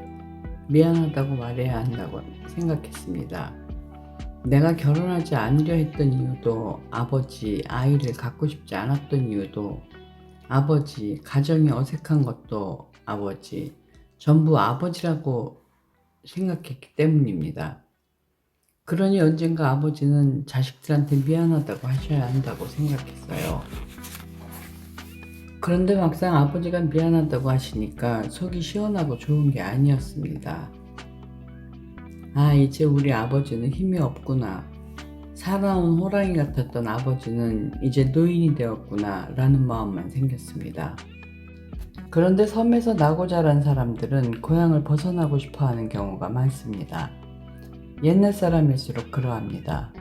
미안하다고 말해야 한다고 생각했습니다. 내가 결혼하지 않으려 했던 이유도 아버지, 아이를 갖고 싶지 않았던 이유도 아버지, 가정이 어색한 것도 아버지, 전부 아버지라고 생각했기 때문입니다. 그러니 언젠가 아버지는 자식들한테 미안하다고 하셔야 한다고 생각했어요. 그런데 막상 아버지가 미안하다고 하시니까 속이 시원하고 좋은 게 아니었습니다. 아, 이제 우리 아버지는 힘이 없구나. 살아온 호랑이 같았던 아버지는 이제 노인이 되었구나 라는 마음만 생겼습니다. 그런데 섬에서 나고 자란 사람들은 고향을 벗어나고 싶어 하는 경우가 많습니다. 옛날 사람일수록 그러합니다.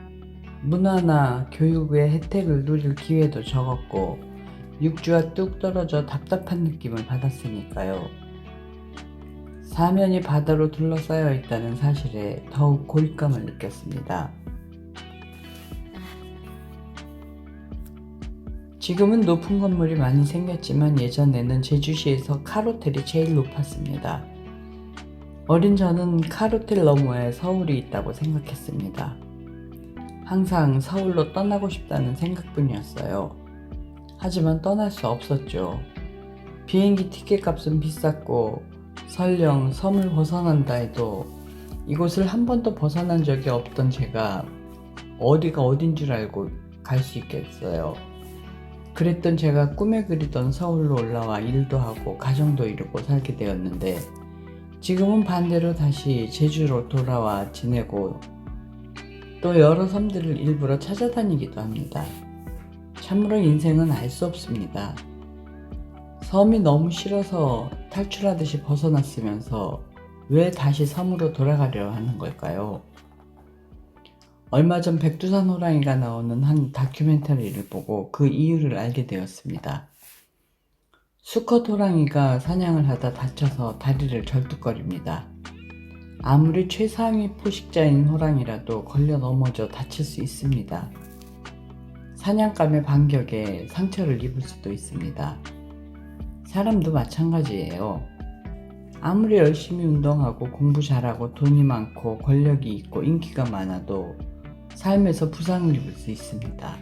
문화나 교육의 혜택을 누릴 기회도 적었고 육주와 뚝 떨어져 답답한 느낌을 받았으니까요. 사면이 바다로 둘러싸여 있다는 사실에 더욱 고립감을 느꼈습니다. 지금은 높은 건물이 많이 생겼지만 예전에는 제주시에서 카로텔이 제일 높았습니다. 어린 저는 카로텔 너머에 서울이 있다고 생각했습니다. 항상 서울로 떠나고 싶다는 생각뿐이었어요. 하지만 떠날 수 없었죠. 비행기 티켓 값은 비쌌고 설령 섬을 벗어난다 해도 이곳을 한 번도 벗어난 적이 없던 제가 어디가 어딘 줄 알고 갈 수 있겠어요. 그랬던 제가 꿈에 그리던 서울로 올라와 일도 하고 가정도 이루고 살게 되었는데 지금은 반대로 다시 제주로 돌아와 지내고 또 여러 섬들을 일부러 찾아다니기도 합니다. 참으로 인생은 알 수 없습니다. 섬이 너무 싫어서 탈출하듯이 벗어났으면서 왜 다시 섬으로 돌아가려 하는 걸까요? 얼마 전 백두산 호랑이가 나오는 한 다큐멘터리를 보고 그 이유를 알게 되었습니다. 수컷 호랑이가 사냥을 하다 다쳐서 다리를 절뚝거립니다. 아무리 최상위 포식자인 호랑이라도 걸려 넘어져 다칠 수 있습니다. 사냥감의 반격에 상처를 입을 수도 있습니다. 사람도 마찬가지예요. 아무리 열심히 운동하고 공부 잘하고 돈이 많고 권력이 있고 인기가 많아도 삶에서 부상을 입을 수 있습니다.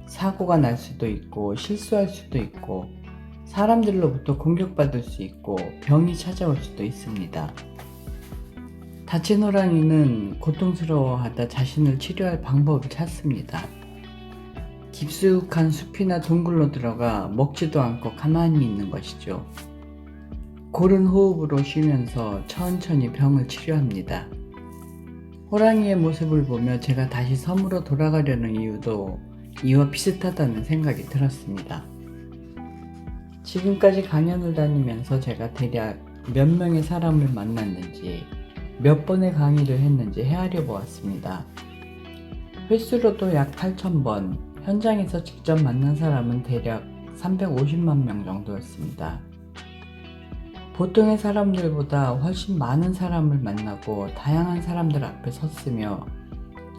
사고가 날 수도 있고 실수할 수도 있고 사람들로부터 공격받을 수 있고 병이 찾아올 수도 있습니다. 다친 호랑이는 고통스러워하다 자신을 치료할 방법을 찾습니다. 깊숙한 숲이나 동굴로 들어가 먹지도 않고 가만히 있는 것이죠. 고른 호흡으로 쉬면서 천천히 병을 치료합니다. 호랑이의 모습을 보며 제가 다시 섬으로 돌아가려는 이유도 이와 비슷하다는 생각이 들었습니다. 지금까지 강연을 다니면서 제가 대략 몇 명의 사람을 만났는지 몇 번의 강의를 했는지 헤아려 보았습니다. 횟수로도 약 8,000번, 현장에서 직접 만난 사람은 대략 350만 명 정도였습니다. 보통의 사람들보다 훨씬 많은 사람을 만나고 다양한 사람들 앞에 섰으며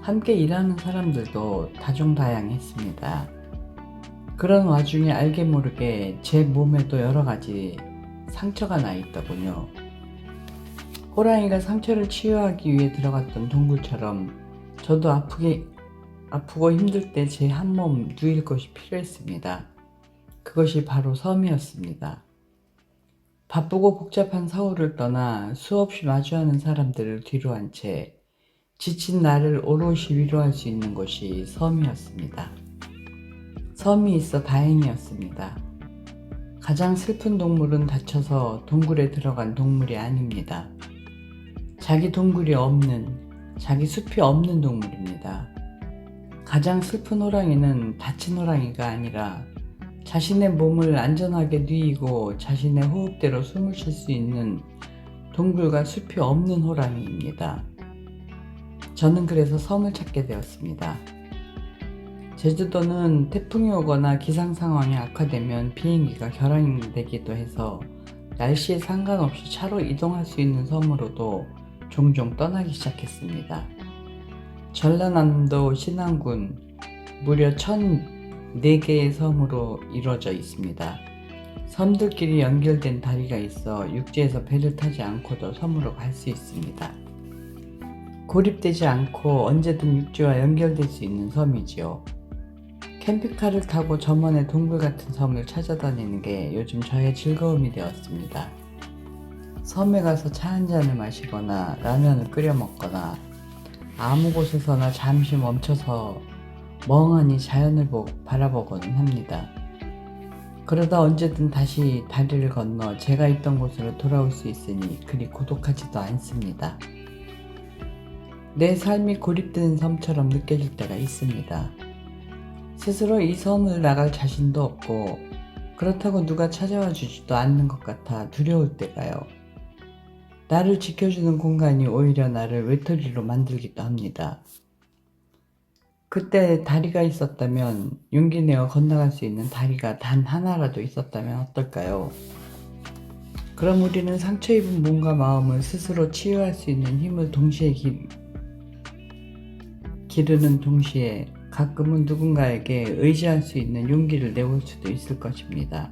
함께 일하는 사람들도 다종다양했습니다. 그런 와중에 알게 모르게 제 몸에도 여러 가지 상처가 나 있더군요. 호랑이가 상처를 치유하기 위해 들어갔던 동굴처럼 저도 아프고 힘들 때 제 한 몸 누일 것이 필요했습니다. 그것이 바로 섬이었습니다. 바쁘고 복잡한 서울을 떠나 수없이 마주하는 사람들을 뒤로한 채 지친 나를 오롯이 위로할 수 있는 곳이 섬이었습니다. 섬이 있어 다행이었습니다. 가장 슬픈 동물은 다쳐서 동굴에 들어간 동물이 아닙니다. 자기 동굴이 없는, 자기 숲이 없는 동물입니다. 가장 슬픈 호랑이는 다친 호랑이가 아니라 자신의 몸을 안전하게 누이고 자신의 호흡대로 숨을 쉴 수 있는 동굴과 숲이 없는 호랑이입니다. 저는 그래서 섬을 찾게 되었습니다. 제주도는 태풍이 오거나 기상 상황이 악화되면 비행기가 결항되기도 해서 날씨에 상관없이 차로 이동할 수 있는 섬으로도 종종 떠나기 시작했습니다. 전라남도 신안군 무려 1004개의 섬으로 이루어져 있습니다. 섬들끼리 연결된 다리가 있어 육지에서 배를 타지 않고도 섬으로 갈 수 있습니다. 고립되지 않고 언제든 육지와 연결될 수 있는 섬이지요. 캠핑카를 타고 저먼의 동굴 같은 섬을 찾아다니는 게 요즘 저의 즐거움이 되었습니다. 섬에 가서 차 한 잔을 마시거나 라면을 끓여 먹거나 아무 곳에서나 잠시 멈춰서 멍하니 자연을 바라보고는 합니다. 그러다 언제든 다시 다리를 건너 제가 있던 곳으로 돌아올 수 있으니 그리 고독하지도 않습니다. 내 삶이 고립된 섬처럼 느껴질 때가 있습니다. 스스로 이 섬을 나갈 자신도 없고 그렇다고 누가 찾아와 주지도 않는 것 같아 두려울 때가요. 나를 지켜주는 공간이 오히려 나를 외톨이로 만들기도 합니다. 그때 다리가 있었다면, 용기 내어 건너갈 수 있는 다리가 단 하나라도 있었다면 어떨까요? 그럼 우리는 상처 입은 몸과 마음을 스스로 치유할 수 있는 힘을 동시에 기르는 동시에 가끔은 누군가에게 의지할 수 있는 용기를 내볼 수도 있을 것입니다.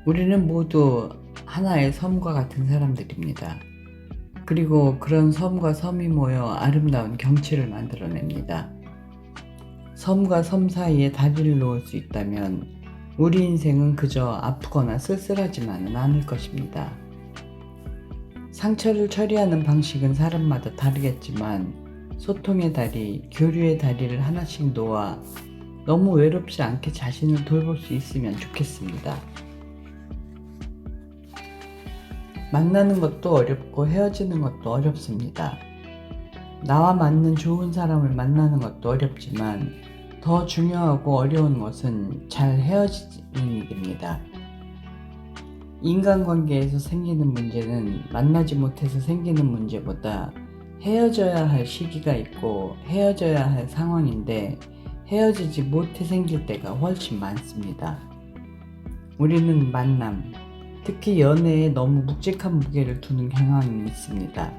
우리는 모두 하나의 섬과 같은 사람들입니다. 그리고 그런 섬과 섬이 모여 아름다운 경치를 만들어냅니다. 섬과 섬 사이에 다리를 놓을 수 있다면 우리 인생은 그저 아프거나 쓸쓸하지만은 않을 것입니다. 상처를 처리하는 방식은 사람마다 다르겠지만 소통의 다리, 교류의 다리를 하나씩 놓아 너무 외롭지 않게 자신을 돌볼 수 있으면 좋겠습니다. 만나는 것도 어렵고 헤어지는 것도 어렵습니다. 나와 맞는 좋은 사람을 만나는 것도 어렵지만 더 중요하고 어려운 것은 잘 헤어지는 일입니다. 인간관계에서 생기는 문제는 만나지 못해서 생기는 문제보다 헤어져야 할 시기가 있고 헤어져야 할 상황인데 헤어지지 못해 생길 때가 훨씬 많습니다. 우리는 만남, 특히 연애에 너무 묵직한 무게를 두는 경향이 있습니다.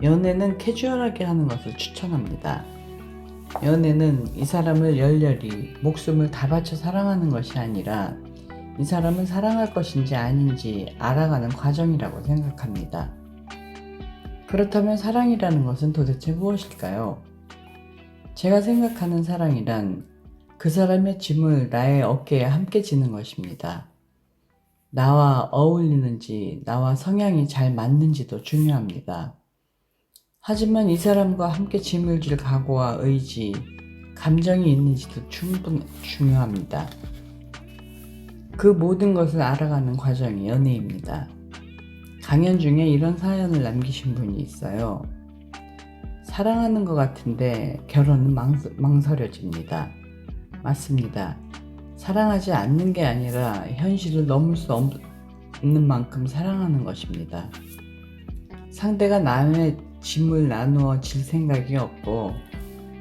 연애는 캐주얼하게 하는 것을 추천합니다. 연애는 이 사람을 열렬히 목숨을 다 바쳐 사랑하는 것이 아니라 이 사람을 사랑할 것인지 아닌지 알아가는 과정이라고 생각합니다. 그렇다면 사랑이라는 것은 도대체 무엇일까요? 제가 생각하는 사랑이란 그 사람의 짐을 나의 어깨에 함께 지는 것입니다. 나와 어울리는지, 나와 성향이 잘 맞는지도 중요합니다. 하지만 이 사람과 함께 짐을 질 각오와 의지, 감정이 있는지도 충분히 중요합니다. 그 모든 것을 알아가는 과정이 연애입니다. 강연 중에 이런 사연을 남기신 분이 있어요. 사랑하는 것 같은데 결혼은 망설여집니다. 맞습니다. 사랑하지 않는 게 아니라 현실을 넘을 수 없는 만큼 사랑하는 것입니다. 상대가 남의 짐을 나누어 질 생각이 없고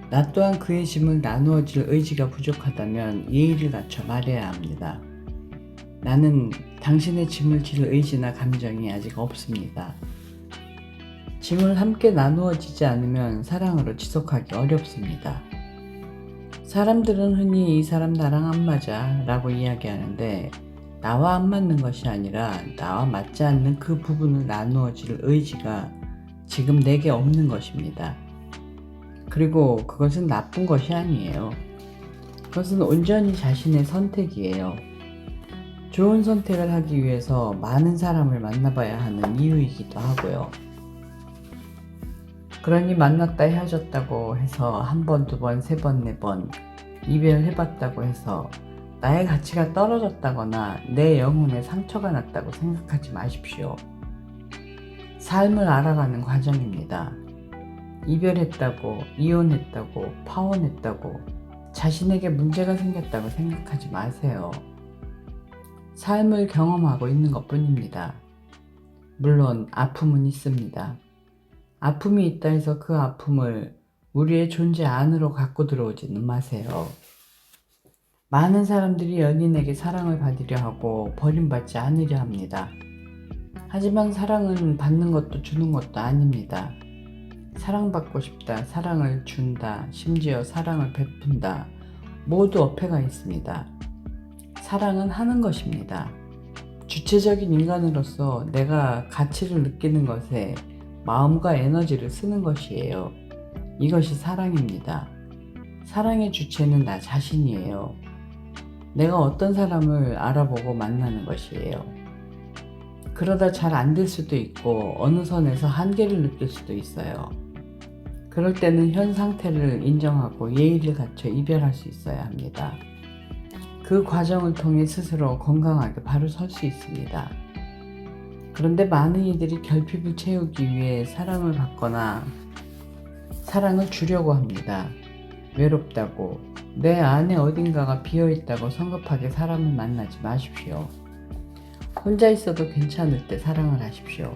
나 또한 그의 짐을 나누어 질 의지가 부족하다면 예의를 갖춰 말해야 합니다. 나는 당신의 짐을 질 의지나 감정이 아직 없습니다. 짐을 함께 나누어지지 않으면 사랑으로 지속하기 어렵습니다. 사람들은 흔히 이 사람 나랑 안 맞아 라고 이야기하는데 나와 안 맞는 것이 아니라 나와 맞지 않는 그 부분을 나누어질 의지가 지금 내게 없는 것입니다. 그리고 그것은 나쁜 것이 아니에요. 그것은 온전히 자신의 선택이에요. 좋은 선택을 하기 위해서 많은 사람을 만나봐야 하는 이유이기도 하고요. 그러니 만났다 헤어졌다고 해서 한 번, 두 번, 세 번, 네 번 이별해봤다고 해서 나의 가치가 떨어졌다거나 내 영혼에 상처가 났다고 생각하지 마십시오. 삶을 알아가는 과정입니다. 이별했다고, 이혼했다고, 파혼했다고, 자신에게 문제가 생겼다고 생각하지 마세요. 삶을 경험하고 있는 것 뿐입니다. 물론 아픔은 있습니다. 아픔이 있다 해서 그 아픔을 우리의 존재 안으로 갖고 들어오지는 마세요. 많은 사람들이 연인에게 사랑을 받으려 하고 버림받지 않으려 합니다. 하지만 사랑은 받는 것도 주는 것도 아닙니다. 사랑받고 싶다, 사랑을 준다, 심지어 사랑을 베푼다. 모두 어폐가 있습니다. 사랑은 하는 것입니다. 주체적인 인간으로서 내가 가치를 느끼는 것에 마음과 에너지를 쓰는 것이에요. 이것이 사랑입니다. 사랑의 주체는 나 자신이에요. 내가 어떤 사람을 알아보고 만나는 것이에요. 그러다 잘 안 될 수도 있고 어느 선에서 한계를 느낄 수도 있어요. 그럴 때는 현 상태를 인정하고 예의를 갖춰 이별할 수 있어야 합니다. 그 과정을 통해 스스로 건강하게 바로 설 수 있습니다. 그런데 많은 이들이 결핍을 채우기 위해 사랑을 받거나 사랑을 주려고 합니다. 외롭다고, 내 안에 어딘가가 비어있다고 성급하게 사람을 만나지 마십시오. 혼자 있어도 괜찮을 때 사랑을 하십시오.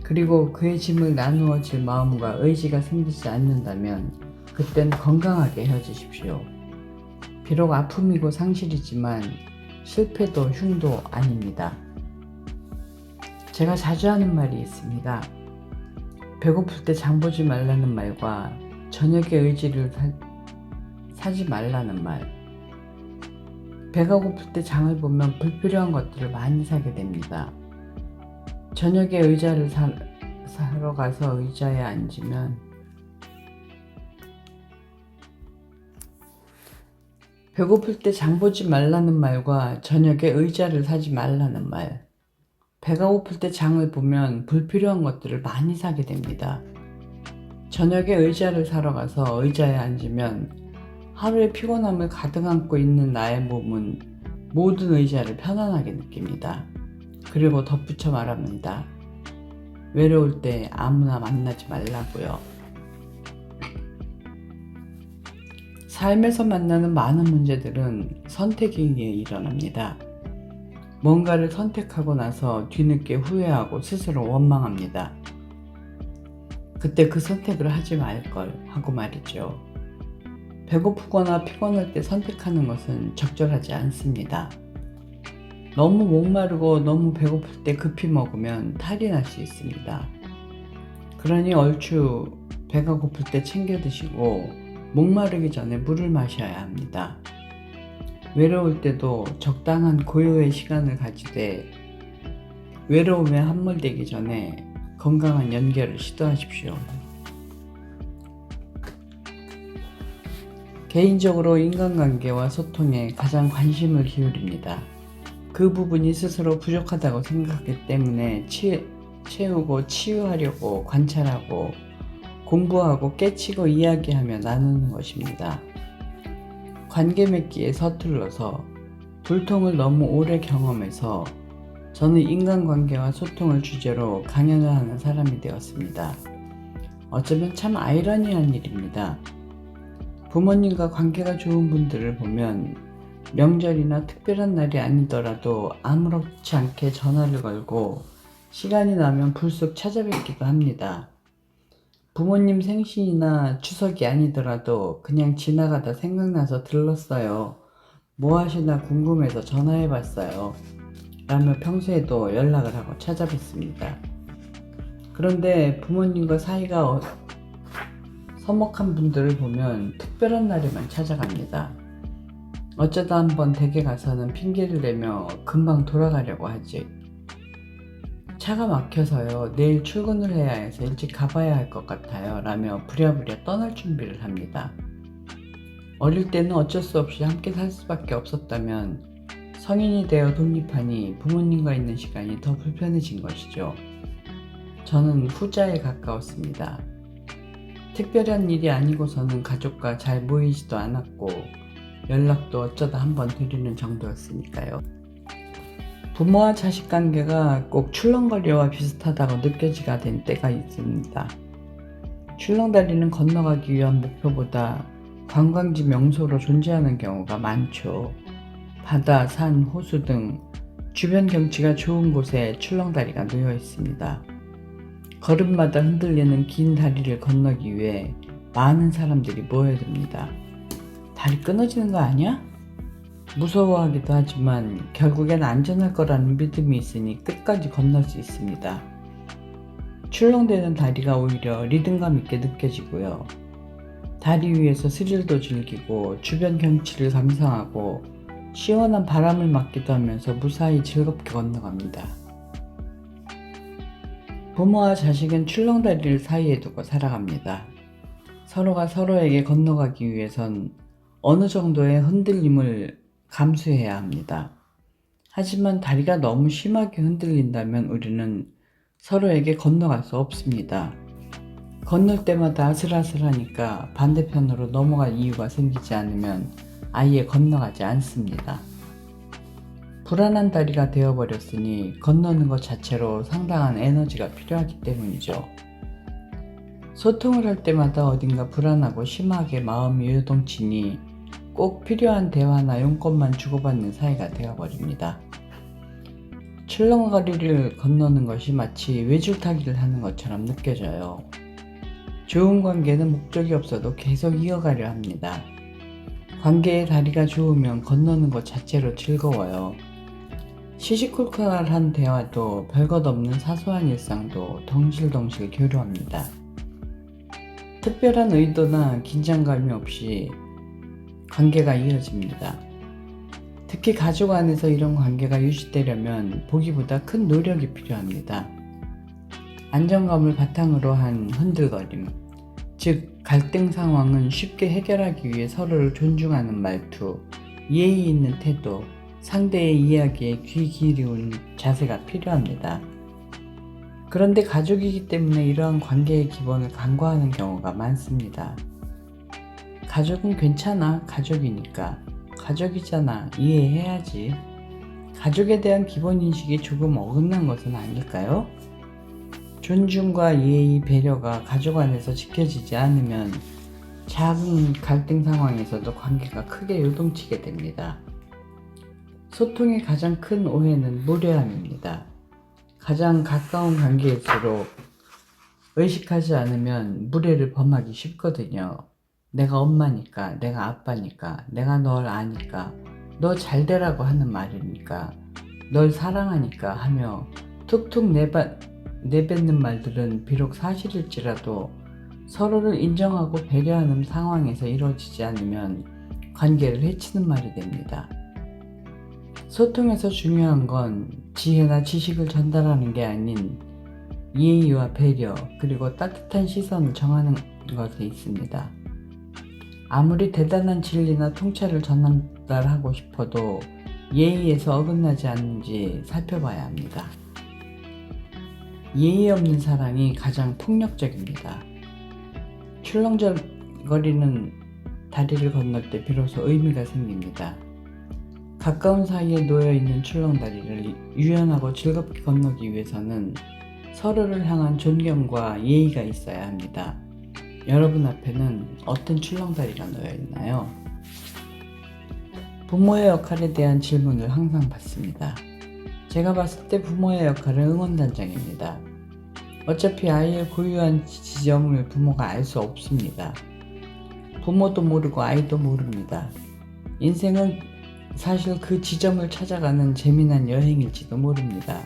그리고 그의 짐을 나누어 질 마음과 의지가 생기지 않는다면 그땐 건강하게 헤어지십시오. 비록 아픔이고 상실이지만 실패도 흉도 아닙니다. 제가 자주 하는 말이 있습니다. 배고플 때 장 보지 말라는 말과 저녁에 의지를 사지 말라는 말. 배가 고플 때 장을 보면 불필요한 것들을 많이 사게 됩니다. 저녁에 의자를 사러 가서 의자에 앉으면 배고플 때 장 보지 말라는 말과 저녁에 의자를 사지 말라는 말. 배가 고플 때 장을 보면 불필요한 것들을 많이 사게 됩니다. 저녁에 의자를 사러 가서 의자에 앉으면 하루의 피곤함을 가득 안고 있는 나의 몸은 모든 의자를 편안하게 느낍니다. 그리고 덧붙여 말합니다. 외로울 때 아무나 만나지 말라고요. 삶에서 만나는 많은 문제들은 선택에 의해 일어납니다. 뭔가를 선택하고 나서 뒤늦게 후회하고 스스로 원망합니다. 그때 그 선택을 하지 말걸 하고 말이죠. 배고프거나 피곤할 때 선택하는 것은 적절하지 않습니다. 너무 목마르고 너무 배고플 때 급히 먹으면 탈이 날 수 있습니다. 그러니 얼추 배가 고플 때 챙겨 드시고 목마르기 전에 물을 마셔야 합니다. 외로울 때도 적당한 고요의 시간을 가지되 외로움에 함몰되기 전에 건강한 연결을 시도하십시오. 개인적으로 인간관계와 소통에 가장 관심을 기울입니다. 그 부분이 스스로 부족하다고 생각하기 때문에 채우고 치유하려고 관찰하고 공부하고 깨치고 이야기하며 나누는 것입니다. 관계 맺기에 서툴러서 불통을 너무 오래 경험해서 저는 인간관계와 소통을 주제로 강연을 하는 사람이 되었습니다. 어쩌면 참 아이러니한 일입니다. 부모님과 관계가 좋은 분들을 보면 명절이나 특별한 날이 아니더라도 아무렇지 않게 전화를 걸고 시간이 나면 불쑥 찾아뵙기도 합니다. 부모님 생신이나 추석이 아니더라도 그냥 지나가다 생각나서 들렀어요. 뭐 하시나 궁금해서 전화해봤어요. 라며 평소에도 연락을 하고 찾아뵙습니다. 그런데 부모님과 사이가 서먹한 분들을 보면 특별한 날에만 찾아갑니다. 어쩌다 한번 댁에 가서는 핑계를 내며 금방 돌아가려고 하지. 차가 막혀서요. 내일 출근을 해야 해서 일찍 가봐야 할 것 같아요. 라며 부랴부랴 떠날 준비를 합니다. 어릴 때는 어쩔 수 없이 함께 살 수밖에 없었다면 성인이 되어 독립하니 부모님과 있는 시간이 더 불편해진 것이죠. 저는 후자에 가까웠습니다. 특별한 일이 아니고서는 가족과 잘 모이지도 않았고 연락도 어쩌다 한번 드리는 정도였으니까요. 부모와 자식 관계가 꼭 출렁거리와 비슷하다고 느껴지게 된 때가 있습니다. 출렁다리는 건너가기 위한 목표보다 관광지 명소로 존재하는 경우가 많죠. 바다, 산, 호수 등 주변 경치가 좋은 곳에 출렁다리가 놓여 있습니다. 걸음마다 흔들리는 긴 다리를 건너기 위해 많은 사람들이 모여듭니다. 다리 끊어지는 거 아니야? 무서워하기도 하지만 결국엔 안전할 거라는 믿음이 있으니 끝까지 건널 수 있습니다. 출렁대는 다리가 오히려 리듬감 있게 느껴지고요. 다리 위에서 스릴도 즐기고 주변 경치를 감상하고 시원한 바람을 맞기도 하면서 무사히 즐겁게 건너갑니다. 부모와 자식은 출렁다리를 사이에 두고 살아갑니다. 서로가 서로에게 건너가기 위해선 어느 정도의 흔들림을 감수해야 합니다. 하지만 다리가 너무 심하게 흔들린다면 우리는 서로에게 건너갈 수 없습니다. 건널 때마다 아슬아슬하니까 반대편으로 넘어갈 이유가 생기지 않으면 아예 건너가지 않습니다. 불안한 다리가 되어버렸으니 건너는 것 자체로 상당한 에너지가 필요하기 때문이죠. 소통을 할 때마다 어딘가 불안하고 심하게 마음이 요동치니 꼭 필요한 대화나 용건만 주고받는 사이가 되어버립니다. 출렁거리를 건너는 것이 마치 외줄타기를 하는 것처럼 느껴져요. 좋은 관계는 목적이 없어도 계속 이어가려 합니다. 관계의 다리가 좋으면 건너는 것 자체로 즐거워요. 시시콜콜한 대화도 별것 없는 사소한 일상도 덩실덩실 교류합니다. 특별한 의도나 긴장감이 없이 관계가 이어집니다. 특히 가족 안에서 이런 관계가 유지되려면 보기보다 큰 노력이 필요합니다. 안정감을 바탕으로 한 흔들거림, 즉 갈등 상황은 쉽게 해결하기 위해 서로를 존중하는 말투, 예의 있는 태도, 상대의 이야기에 귀 기울이는 자세가 필요합니다. 그런데 가족이기 때문에 이러한 관계의 기본을 간과하는 경우가 많습니다. 가족은 괜찮아, 가족이니까. 가족이잖아, 이해해야지. 가족에 대한 기본인식이 조금 어긋난 것은 아닐까요? 존중과 예의, 배려가 가족 안에서 지켜지지 않으면 작은 갈등 상황에서도 관계가 크게 요동치게 됩니다. 소통의 가장 큰 오해는 무례함입니다. 가장 가까운 관계일수록 의식하지 않으면 무례를 범하기 쉽거든요. 내가 엄마니까, 내가 아빠니까, 내가 널 아니까, 너 잘되라고 하는 말이니까, 널 사랑하니까 하며 툭툭 내뱉는 말들은 비록 사실일지라도 서로를 인정하고 배려하는 상황에서 이루어지지 않으면 관계를 해치는 말이 됩니다. 소통에서 중요한 건 지혜나 지식을 전달하는 게 아닌 예의와 배려, 그리고 따뜻한 시선을 정하는 것에 있습니다. 아무리 대단한 진리나 통찰을 전달하고 싶어도 예의에서 어긋나지 않는지 살펴봐야 합니다. 예의 없는 사랑이 가장 폭력적입니다. 출렁거리는 다리를 건널 때 비로소 의미가 생깁니다. 가까운 사이에 놓여있는 출렁다리를 유연하고 즐겁게 건너기 위해서는 서로를 향한 존경과 예의가 있어야 합니다. 여러분 앞에는 어떤 출렁다리가 놓여있나요? 부모의 역할에 대한 질문을 항상 받습니다. 제가 봤을 때 부모의 역할은 응원단장입니다. 어차피 아이의 고유한 지점을 부모가 알 수 없습니다. 부모도 모르고 아이도 모릅니다. 인생은 사실 그 지점을 찾아가는 재미난 여행일지도 모릅니다.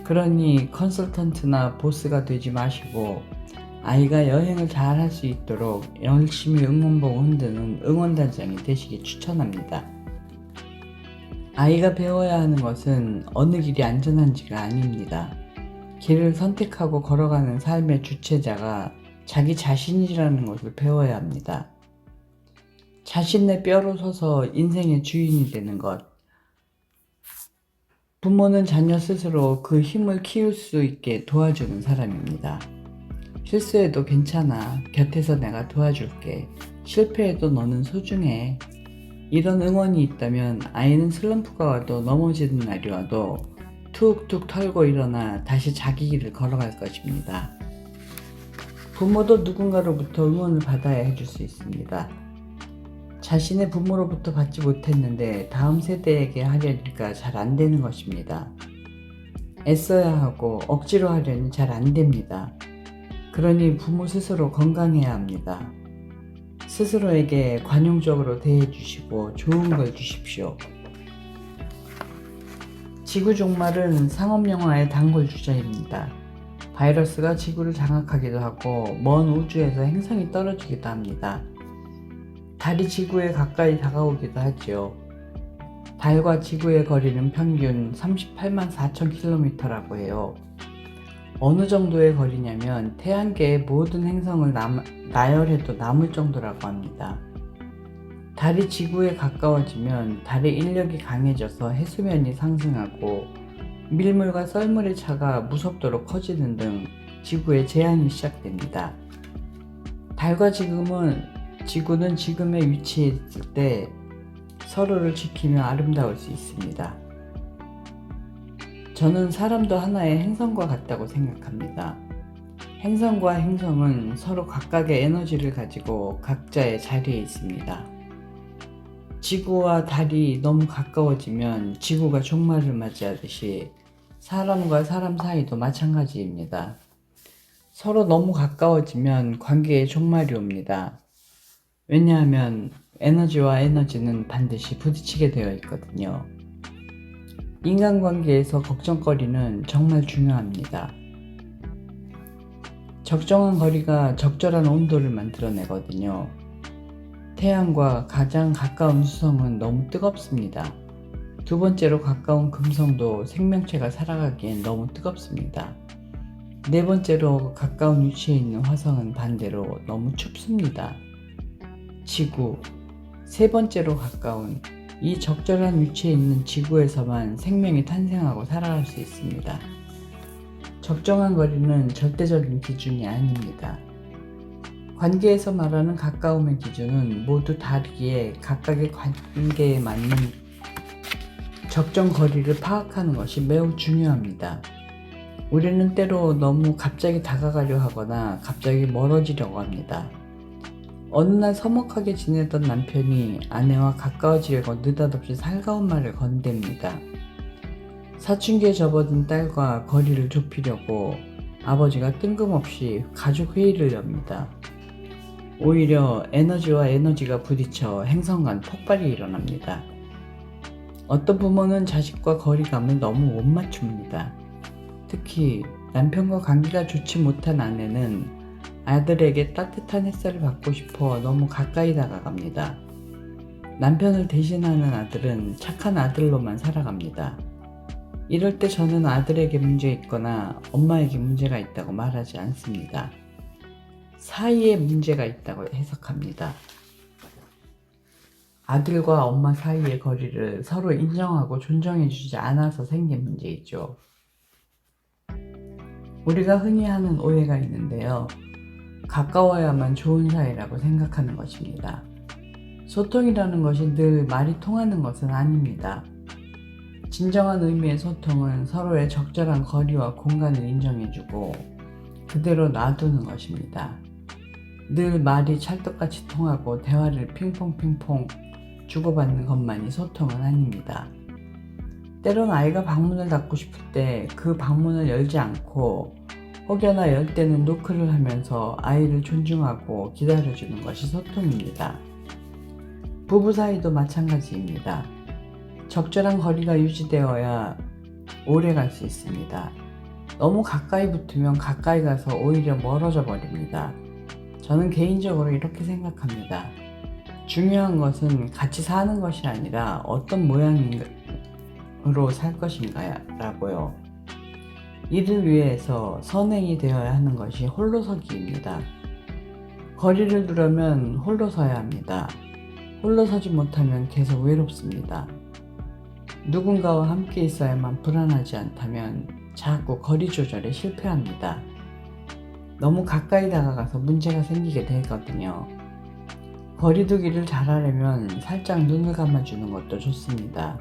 그러니 컨설턴트나 보스가 되지 마시고 아이가 여행을 잘 할 수 있도록 열심히 응원봉 흔드는 응원단장이 되시길 추천합니다. 아이가 배워야 하는 것은 어느 길이 안전한지가 아닙니다. 길을 선택하고 걸어가는 삶의 주체자가 자기 자신이라는 것을 배워야 합니다. 자신의 뼈로 서서 인생의 주인이 되는 것. 부모는 자녀 스스로 그 힘을 키울 수 있게 도와주는 사람입니다. 실수해도 괜찮아. 곁에서 내가 도와줄게. 실패해도 너는 소중해. 이런 응원이 있다면 아이는 슬럼프가 와도 넘어지는 날이 와도 툭툭 털고 일어나 다시 자기 길을 걸어갈 것입니다. 부모도 누군가로부터 응원을 받아야 해줄 수 있습니다. 자신의 부모로부터 받지 못했는데 다음 세대에게 하려니까 잘 안 되는 것입니다. 애써야 하고 억지로 하려니 잘 안 됩니다. 그러니 부모 스스로 건강해야 합니다. 스스로에게 관용적으로 대해주시고 좋은 걸 주십시오. 지구 종말은 상업 영화의 단골 주자입니다. 바이러스가 지구를 장악하기도 하고 먼 우주에서 행성이 떨어지기도 합니다. 달이 지구에 가까이 다가오기도 하지요. 달과 지구의 거리는 평균 38만 4천 킬로미터라고 해요. 어느 정도의 거리냐면 태양계의 모든 행성을 나열해도 남을 정도라고 합니다. 달이 지구에 가까워지면 달의 인력이 강해져서 해수면이 상승하고 밀물과 썰물의 차가 무섭도록 커지는 등 지구에 재앙이 시작됩니다. 달과 지구는 지금의 위치에 있을 때 서로를 지키며 아름다울 수 있습니다. 저는 사람도 하나의 행성과 같다고 생각합니다. 행성과 행성은 서로 각각의 에너지를 가지고 각자의 자리에 있습니다. 지구와 달이 너무 가까워지면 지구가 종말을 맞이하듯이 사람과 사람 사이도 마찬가지입니다. 서로 너무 가까워지면 관계에 종말이 옵니다. 왜냐하면 에너지와 에너지는 반드시 부딪히게 되어 있거든요. 인간관계에서 걱정거리는 정말 중요합니다. 적정한 거리가 적절한 온도를 만들어내거든요. 태양과 가장 가까운 수성은 너무 뜨겁습니다. 두 번째로 가까운 금성도 생명체가 살아가기엔 너무 뜨겁습니다. 네 번째로 가까운 위치에 있는 화성은 반대로 너무 춥습니다. 지구, 세 번째로 가까운 이 적절한 위치에 있는 지구에서만 생명이 탄생하고 살아갈 수 있습니다. 적정한 거리는 절대적인 기준이 아닙니다. 관계에서 말하는 가까움의 기준은 모두 다르기에 각각의 관계에 맞는 적정 거리를 파악하는 것이 매우 중요합니다. 우리는 때로 너무 갑자기 다가가려 하거나 갑자기 멀어지려고 합니다. 어느 날 서먹하게 지내던 남편이 아내와 가까워지려고 느닷없이 살가운 말을 건넵니다. 사춘기에 접어든 딸과 거리를 좁히려고 아버지가 뜬금없이 가족 회의를 엽니다. 오히려 에너지와 에너지가 부딪혀 행성 간 폭발이 일어납니다. 어떤 부모는 자식과 거리감을 너무 못 맞춥니다. 특히 남편과 관계가 좋지 못한 아내는 아들에게 따뜻한 햇살을 받고 싶어 너무 가까이 다가갑니다. 남편을 대신하는 아들은 착한 아들로만 살아갑니다. 이럴 때 저는 아들에게 문제 있거나 엄마에게 문제가 있다고 말하지 않습니다. 사이에 문제가 있다고 해석합니다. 아들과 엄마 사이의 거리를 서로 인정하고 존중해주지 않아서 생긴 문제이죠. 우리가 흔히 하는 오해가 있는데요. 가까워야만 좋은 사이라고 생각하는 것입니다. 소통이라는 것이 늘 말이 통하는 것은 아닙니다. 진정한 의미의 소통은 서로의 적절한 거리와 공간을 인정해주고 그대로 놔두는 것입니다. 늘 말이 찰떡같이 통하고 대화를 핑퐁핑퐁 주고받는 것만이 소통은 아닙니다. 때론 아이가 방문을 닫고 싶을 때 그 방문을 열지 않고 혹여나 열 때는 노크를 하면서 아이를 존중하고 기다려주는 것이 소통입니다. 부부 사이도 마찬가지입니다. 적절한 거리가 유지되어야 오래 갈 수 있습니다. 너무 가까이 붙으면 가까이 가서 오히려 멀어져 버립니다. 저는 개인적으로 이렇게 생각합니다. 중요한 것은 같이 사는 것이 아니라 어떤 모양으로 살 것인가라고요. 이를 위해서 선행이 되어야 하는 것이 홀로서기입니다. 거리를 두려면 홀로 서야 합니다. 홀로 서지 못하면 계속 외롭습니다. 누군가와 함께 있어야만 불안하지 않다면 자꾸 거리 조절에 실패합니다. 너무 가까이 다가가서 문제가 생기게 되거든요. 거리두기를 잘하려면 살짝 눈을 감아주는 것도 좋습니다.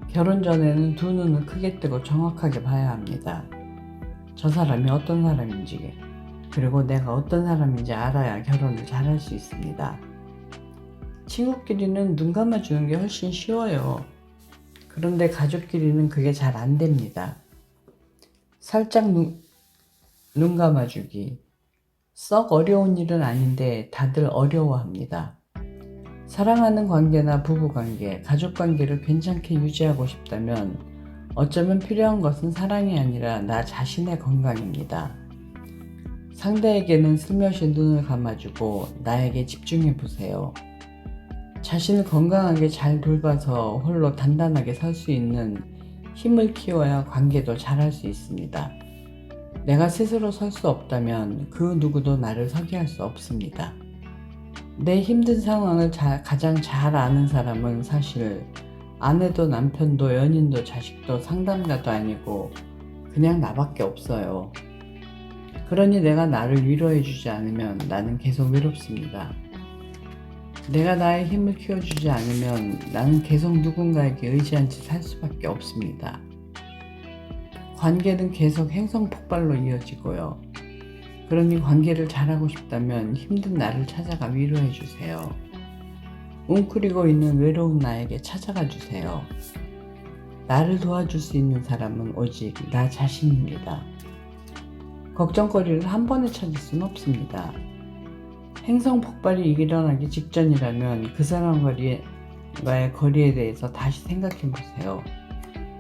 결혼 전에는 두 눈을 크게 뜨고 정확하게 봐야 합니다. 저 사람이 어떤 사람인지 그리고 내가 어떤 사람인지 알아야 결혼을 잘할 수 있습니다. 친구끼리는 눈 감아주는 게 훨씬 쉬워요. 그런데 가족끼리는 그게 잘 안 됩니다. 살짝 눈 감아주기. 썩 어려운 일은 아닌데 다들 어려워합니다. 사랑하는 관계나 부부관계, 가족관계를 괜찮게 유지하고 싶다면 어쩌면 필요한 것은 사랑이 아니라 나 자신의 건강입니다. 상대에게는 슬며시 눈을 감아주고 나에게 집중해 보세요. 자신을 건강하게 잘 돌봐서 홀로 단단하게 설 수 있는 힘을 키워야 관계도 잘할 수 있습니다. 내가 스스로 설 수 없다면 그 누구도 나를 서게 할 수 없습니다. 내 힘든 상황을 가장 잘 아는 사람은 사실 아내도 남편도 연인도 자식도 상담가도 아니고 그냥 나밖에 없어요. 그러니 내가 나를 위로해주지 않으면 나는 계속 외롭습니다. 내가 나의 힘을 키워주지 않으면 나는 계속 누군가에게 의지한 채 살 수밖에 없습니다. 관계는 계속 행성폭발로 이어지고요. 그러니 관계를 잘하고 싶다면 힘든 나를 찾아가 위로해주세요. 웅크리고 있는 외로운 나에게 찾아가 주세요. 나를 도와줄 수 있는 사람은 오직 나 자신입니다. 걱정거리를 한 번에 찾을 수는 없습니다. 행성 폭발이 일어나기 직전이라면 그 사람과의 거리에 대해서 다시 생각해 보세요.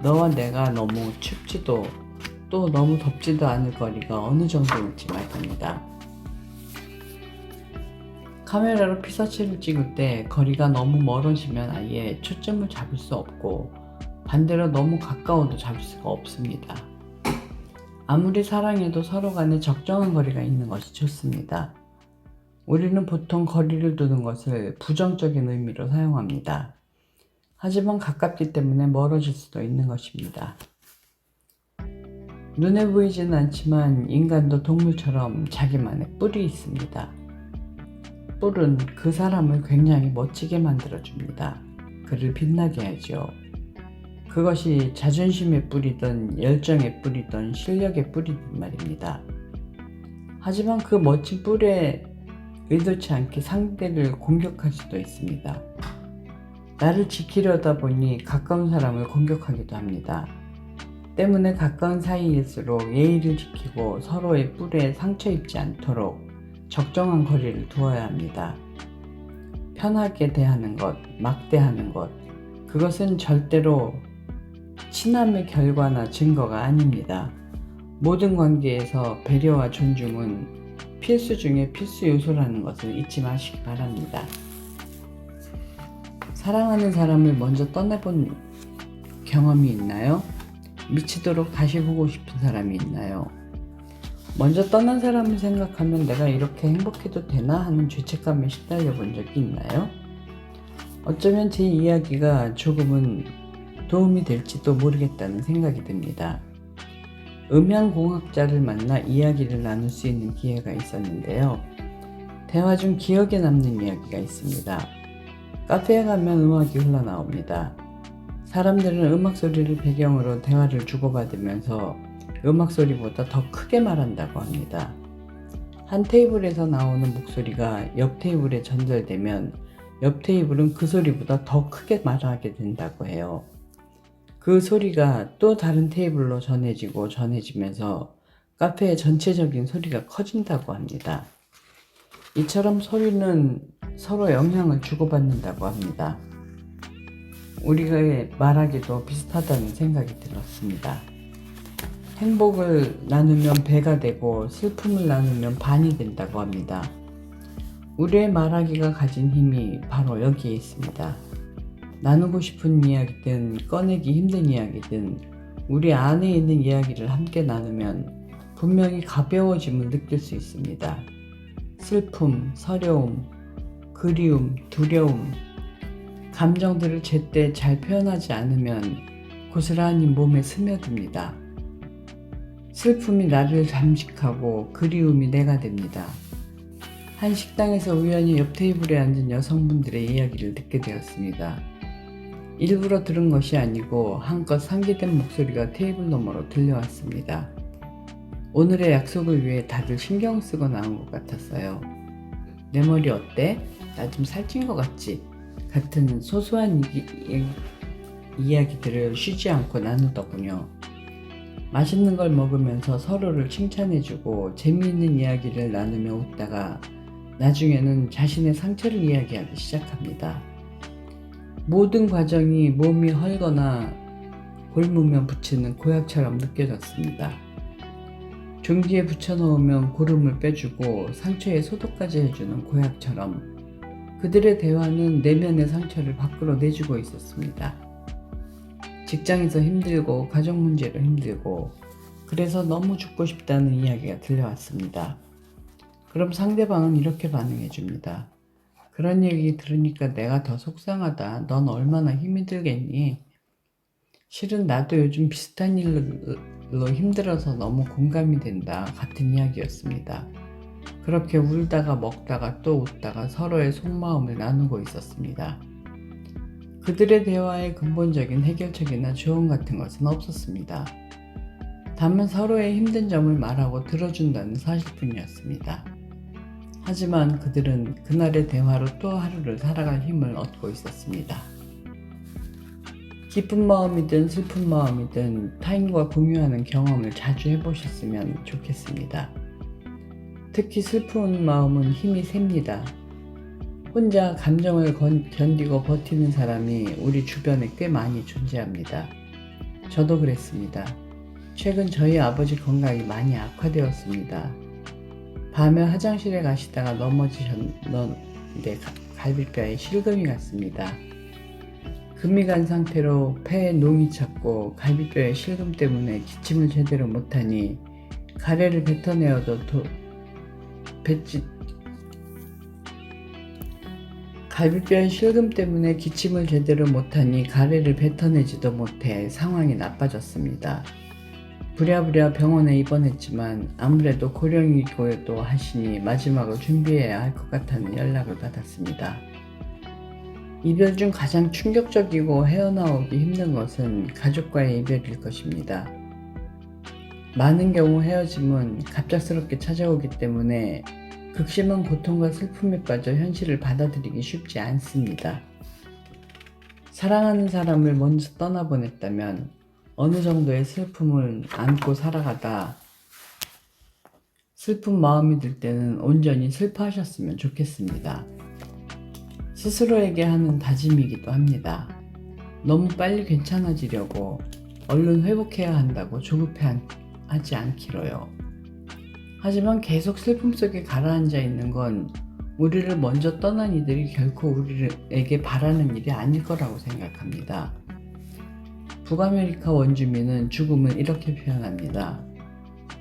너와 내가 너무 춥지도 또 너무 덥지도 않을 거리가 어느 정도일지 말입니다. 카메라로 피사체를 찍을 때 거리가 너무 멀어지면 아예 초점을 잡을 수 없고 반대로 너무 가까워도 잡을 수가 없습니다. 아무리 사랑해도 서로 간에 적정한 거리가 있는 것이 좋습니다. 우리는 보통 거리를 두는 것을 부정적인 의미로 사용합니다. 하지만 가깝기 때문에 멀어질 수도 있는 것입니다. 눈에 보이지는 않지만 인간도 동물처럼 자기만의 뿔이 있습니다. 뿔은 그 사람을 굉장히 멋지게 만들어줍니다. 그를 빛나게 하죠. 그것이 자존심의 뿔이든 열정의 뿔이든 실력의 뿔이든 말입니다. 하지만 그 멋진 뿔에 의도치 않게 상대를 공격할 수도 있습니다. 나를 지키려다 보니 가까운 사람을 공격하기도 합니다. 때문에 가까운 사이일수록 예의를 지키고 서로의 뿔에 상처 입지 않도록 적정한 거리를 두어야 합니다. 편하게 대하는 것, 막대하는 것, 그것은 절대로 친함의 결과나 증거가 아닙니다. 모든 관계에서 배려와 존중은 필수 중에 필수 요소라는 것을 잊지 마시기 바랍니다. 사랑하는 사람을 먼저 떠나본 경험이 있나요? 미치도록 다시 보고 싶은 사람이 있나요? 먼저 떠난 사람을 생각하면 내가 이렇게 행복해도 되나 하는 죄책감에 시달려 본 적이 있나요? 어쩌면 제 이야기가 조금은 도움이 될지도 모르겠다는 생각이 듭니다. 음향공학자를 만나 이야기를 나눌 수 있는 기회가 있었는데요. 대화 중 기억에 남는 이야기가 있습니다. 카페에 가면 음악이 흘러나옵니다. 사람들은 음악 소리를 배경으로 대화를 주고받으면서 음악 소리보다 더 크게 말한다고 합니다. 한 테이블에서 나오는 목소리가 옆 테이블에 전달되면 옆 테이블은 그 소리보다 더 크게 말하게 된다고 해요. 그 소리가 또 다른 테이블로 전해지면서 카페의 전체적인 소리가 커진다고 합니다. 이처럼 소리는 서로 영향을 주고받는다고 합니다. 우리가 말하기도 비슷하다는 생각이 들었습니다. 행복을 나누면 배가 되고 슬픔을 나누면 반이 된다고 합니다. 우리의 말하기가 가진 힘이 바로 여기에 있습니다. 나누고 싶은 이야기든 꺼내기 힘든 이야기든 우리 안에 있는 이야기를 함께 나누면 분명히 가벼워짐을 느낄 수 있습니다. 슬픔, 서러움, 그리움, 두려움, 감정들을 제때 잘 표현하지 않으면 고스란히 몸에 스며듭니다. 슬픔이 나를 잠식하고 그리움이 내가 됩니다. 한 식당에서 우연히 옆 테이블에 앉은 여성분들의 이야기를 듣게 되었습니다. 일부러 들은 것이 아니고 한껏 상기된 목소리가 테이블 너머로 들려왔습니다. 오늘의 약속을 위해 다들 신경 쓰고 나온 것 같았어요. 내 머리 어때? 나 좀 살찐 것 같지? 같은 소소한 이야기들을 쉬지 않고 나누더군요. 맛있는 걸 먹으면서 서로를 칭찬해주고 재미있는 이야기를 나누며 웃다가 나중에는 자신의 상처를 이야기하기 시작합니다. 모든 과정이 몸이 헐거나 곪으면 붙이는 고약처럼 느껴졌습니다. 종지에 붙여놓으면 고름을 빼주고 상처에 소독까지 해주는 고약처럼 그들의 대화는 내면의 상처를 밖으로 내주고 있었습니다. 직장에서 힘들고 가족 문제로 힘들고 그래서 너무 죽고 싶다는 이야기가 들려왔습니다. 그럼 상대방은 이렇게 반응해줍니다. 그런 얘기 들으니까 내가 더 속상하다. 넌 얼마나 힘이 들겠니? 실은 나도 요즘 비슷한 일로 힘들어서 너무 공감이 된다. 같은 이야기였습니다. 그렇게 울다가 먹다가 또 웃다가 서로의 속마음을 나누고 있었습니다. 그들의 대화에 근본적인 해결책이나 조언 같은 것은 없었습니다. 다만 서로의 힘든 점을 말하고 들어준다는 사실뿐이었습니다. 하지만 그들은 그날의 대화로 또 하루를 살아갈 힘을 얻고 있었습니다. 기쁜 마음이든 슬픈 마음이든 타인과 공유하는 경험을 자주 해보셨으면 좋겠습니다. 특히 슬픈 마음은 힘이 셉니다. 혼자 감정을 견디고 버티는 사람이 우리 주변에 꽤 많이 존재합니다. 저도 그랬습니다. 최근 저희 아버지 건강이 많이 악화되었습니다. 밤에 화장실에 가시다가 넘어지셨는데 갈비뼈에 실금이 갔습니다. 금이 간 상태로 폐에 농이 찼고 갈비뼈에 실금 때문에 기침을 제대로 못하니 가래를 뱉어내어도 갈비뼈에 실금 때문에 기침을 제대로 못하니 가래를 뱉어내지도 못해 상황이 나빠졌습니다. 부랴부랴 병원에 입원했지만 아무래도 고령이고도 하시니 마지막을 준비해야 할 것 같다는 연락을 받았습니다. 이별 중 가장 충격적이고 헤어나오기 힘든 것은 가족과의 이별일 것입니다. 많은 경우 헤어짐은 갑작스럽게 찾아오기 때문에 극심한 고통과 슬픔에 빠져 현실을 받아들이기 쉽지 않습니다. 사랑하는 사람을 먼저 떠나보냈다면 어느 정도의 슬픔을 안고 살아가다 슬픈 마음이 들 때는 온전히 슬퍼하셨으면 좋겠습니다. 스스로에게 하는 다짐이기도 합니다. 너무 빨리 괜찮아지려고 얼른 회복해야 한다고 조급해하지 않기로요. 하지만 계속 슬픔 속에 가라앉아 있는 건 우리를 먼저 떠난 이들이 결코 우리에게 바라는 일이 아닐 거라고 생각합니다. 북아메리카 원주민은 죽음을 이렇게 표현합니다.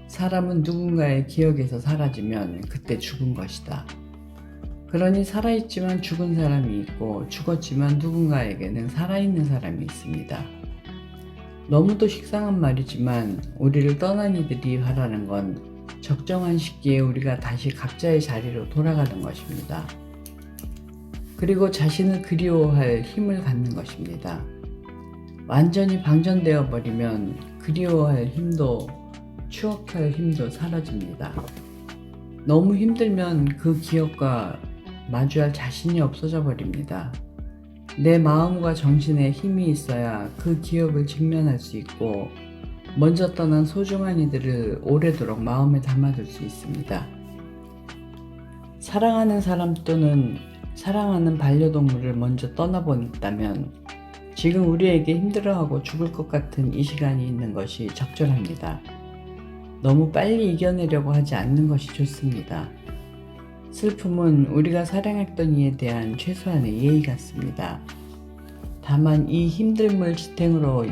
사람은 누군가의 기억에서 사라지면 그때 죽은 것이다. 그러니 살아있지만 죽은 사람이 있고 죽었지만 누군가에게는 살아있는 사람이 있습니다. 너무도 식상한 말이지만 우리를 떠난 이들이 바라는 건 적정한 시기에 우리가 다시 각자의 자리로 돌아가는 것입니다. 그리고 자신을 그리워할 힘을 갖는 것입니다. 완전히 방전되어 버리면 그리워할 힘도 추억할 힘도 사라집니다. 너무 힘들면 그 기억과 마주할 자신이 없어져 버립니다. 내 마음과 정신에 힘이 있어야 그 기억을 직면할 수 있고 먼저 떠난 소중한 이들을 오래도록 마음에 담아둘 수 있습니다. 사랑하는 사람 또는 사랑하는 반려동물을 먼저 떠나보냈다면 지금 우리에게 힘들어하고 죽을 것 같은 이 시간이 있는 것이 적절합니다. 너무 빨리 이겨내려고 하지 않는 것이 좋습니다. 슬픔은 우리가 사랑했던 이에 대한 최소한의 예의 같습니다. 다만 이 힘듦을 지탱으로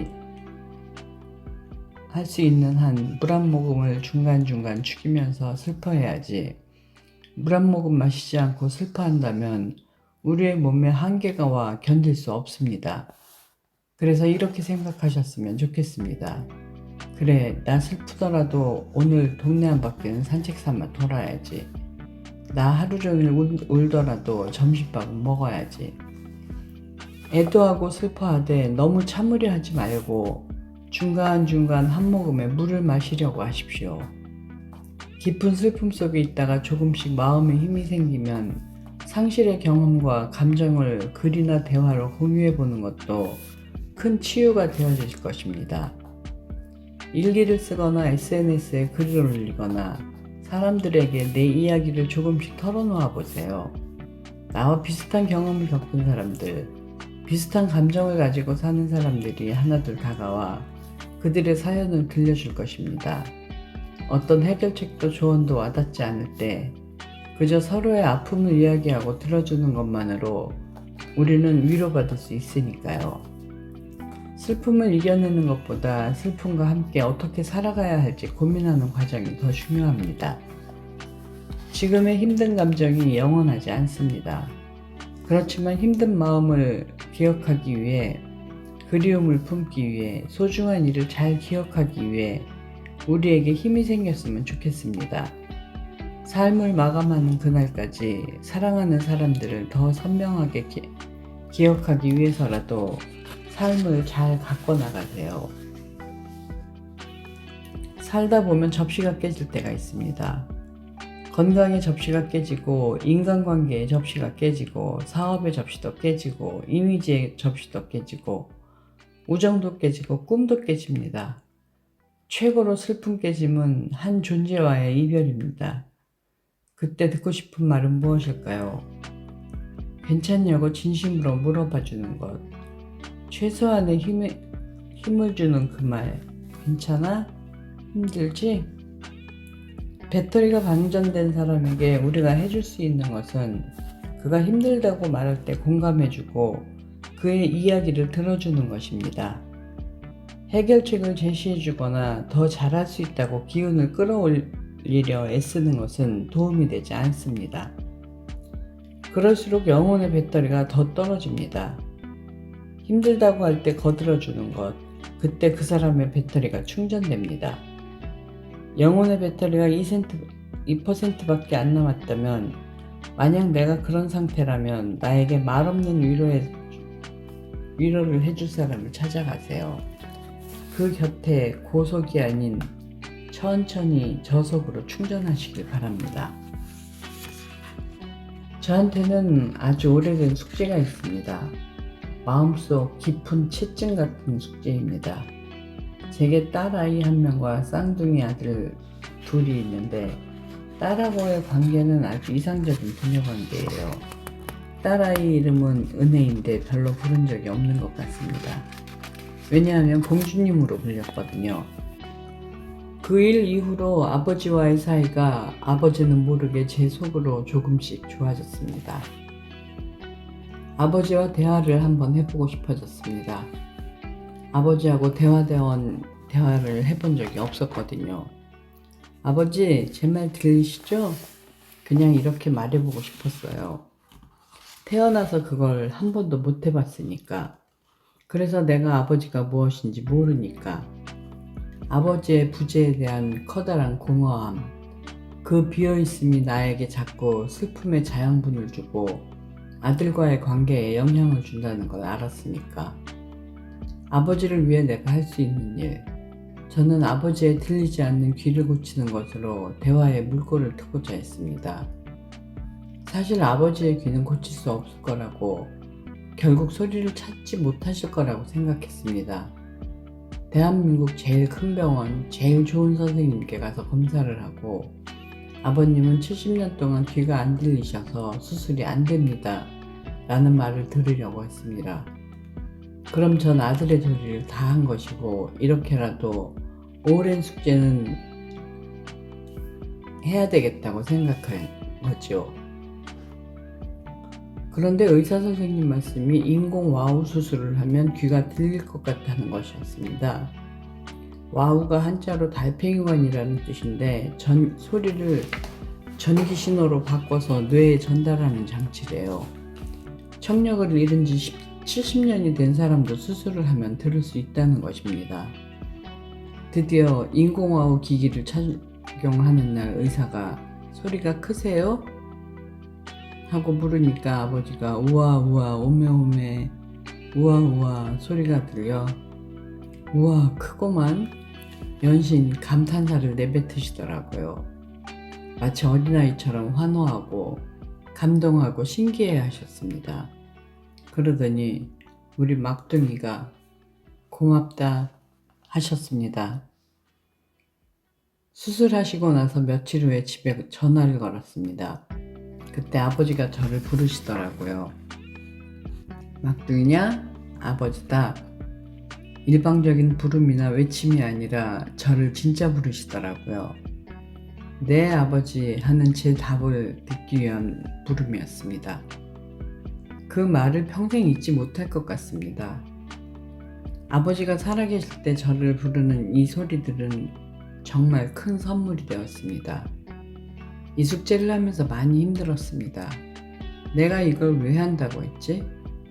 할 수 있는 한 물 한 모금을 중간중간 죽이면서 슬퍼해야지. 물 한 모금 마시지 않고 슬퍼한다면 우리의 몸에 한계가 와 견딜 수 없습니다. 그래서 이렇게 생각하셨으면 좋겠습니다. 그래, 나 슬프더라도 오늘 동네 한 바퀴는 산책 삼아 돌아야지. 나 하루 종일 울더라도 점심밥은 먹어야지. 애도하고 슬퍼하되 너무 참으려 하지 말고 중간중간 한 모금의 물을 마시려고 하십시오. 깊은 슬픔 속에 있다가 조금씩 마음에 힘이 생기면 상실의 경험과 감정을 글이나 대화로 공유해보는 것도 큰 치유가 되어질 것입니다. 일기를 쓰거나 SNS에 글을 올리거나 사람들에게 내 이야기를 조금씩 털어놓아 보세요. 나와 비슷한 경험을 겪은 사람들, 비슷한 감정을 가지고 사는 사람들이 하나둘 다가와 그들의 사연을 들려줄 것입니다. 어떤 해결책도 조언도 와닿지 않을 때 그저 서로의 아픔을 이야기하고 들어주는 것만으로 우리는 위로받을 수 있으니까요. 슬픔을 이겨내는 것보다 슬픔과 함께 어떻게 살아가야 할지 고민하는 과정이 더 중요합니다. 지금의 힘든 감정이 영원하지 않습니다. 그렇지만 힘든 마음을 기억하기 위해, 그리움을 품기 위해, 소중한 일을 잘 기억하기 위해 우리에게 힘이 생겼으면 좋겠습니다. 삶을 마감하는 그날까지 사랑하는 사람들을 더 선명하게 기억하기 위해서라도 삶을 잘 가꿔 나가세요. 살다 보면 접시가 깨질 때가 있습니다. 건강의 접시가 깨지고, 인간관계의 접시가 깨지고, 사업의 접시도 깨지고, 이미지의 접시도 깨지고, 우정도 깨지고, 꿈도 깨집니다. 최고로 슬픈 깨짐은 한 존재와의 이별입니다. 그때 듣고 싶은 말은 무엇일까요? 괜찮냐고 진심으로 물어봐주는 것. 최소한의 힘을 주는 그 말. 괜찮아? 힘들지? 배터리가 방전된 사람에게 우리가 해줄 수 있는 것은 그가 힘들다고 말할 때 공감해주고 그의 이야기를 들어주는 것입니다. 해결책을 제시해주거나 더 잘할 수 있다고 기운을 끌어올리려 애쓰는 것은 도움이 되지 않습니다. 그럴수록 영혼의 배터리가 더 떨어집니다. 힘들다고 할 때 거들어주는 것, 그때 그 사람의 배터리가 충전됩니다. 영혼의 배터리가 2%밖에 안 남았다면, 만약 내가 그런 상태라면 나에게 말없는 위로를 해줄 사람을 찾아가세요. 그 곁에 고속이 아닌 천천히 저속으로 충전하시길 바랍니다. 저한테는 아주 오래된 숙제가 있습니다. 마음속 깊은 채증 같은 숙제입니다. 제게 딸아이 한 명과 쌍둥이 아들 둘이 있는데, 딸하고의 관계는 아주 이상적인 부녀 관계예요. 딸아이 이름은 은혜인데 별로 부른 적이 없는 것 같습니다. 왜냐하면 공주님으로 불렸거든요. 그 일 이후로 아버지와의 사이가 아버지는 모르게 제 속으로 조금씩 좋아졌습니다. 아버지와 대화를 한번 해보고 싶어졌습니다. 아버지하고 대화를 해본 적이 없었거든요. 아버지, 제 말 들리시죠? 그냥 이렇게 말해보고 싶었어요. 태어나서 그걸 한 번도 못 해봤으니까. 그래서 내가 아버지가 무엇인지 모르니까. 아버지의 부재에 대한 커다란 공허함, 그 비어있음이 나에게 자꾸 슬픔의 자양분을 주고 아들과의 관계에 영향을 준다는 걸 알았으니까. 아버지를 위해 내가 할 수 있는 일, 저는 아버지의 들리지 않는 귀를 고치는 것으로 대화에 물꼬를 트고자 했습니다. 사실 아버지의 귀는 고칠 수 없을 거라고, 결국 소리를 찾지 못하실 거라고 생각했습니다. 대한민국 제일 큰 병원, 제일 좋은 선생님께 가서 검사를 하고, 아버님은 70년 동안 귀가 안 들리셔서 수술이 안 됩니다 라는 말을 들으려고 했습니다. 그럼 전 아들의 도리를 다 한 것이고, 이렇게라도 오랜 숙제는 해야 되겠다고 생각한 거죠. 그런데 의사 선생님 말씀이 인공 와우 수술을 하면 귀가 들릴 것 같다는 것이었습니다. 와우가 한자로 달팽이관이라는 뜻인데, 소리를 전기 신호로 바꿔서 뇌에 전달하는 장치래요. 청력을 잃은 지 70년이 된 사람도 수술을 하면 들을 수 있다는 것입니다. 드디어 인공와우 기기를 착용하는 날 의사가 소리가 크세요? 하고 물으니까 아버지가 우와 우와 오메 오메 우와 우와 소리가 들려. 우와 크고만. 연신 감탄사를 내뱉으시더라고요. 마치 어린아이처럼 환호하고 감동하고 신기해 하셨습니다. 그러더니 우리 막둥이가 고맙다 하셨습니다. 수술하시고 나서 며칠 후에 집에 전화를 걸었습니다. 그때 아버지가 저를 부르시더라고요. 막둥이냐? 아버지다. 일방적인 부름이나 외침이 아니라 저를 진짜 부르시더라고요. 네, 아버지 하는 제 답을 듣기 위한 부름이었습니다. 그 말을 평생 잊지 못할 것 같습니다. 아버지가 살아계실 때 저를 부르는 이 소리들은 정말 큰 선물이 되었습니다. 이 숙제를 하면서 많이 힘들었습니다. 내가 이걸 왜 한다고 했지?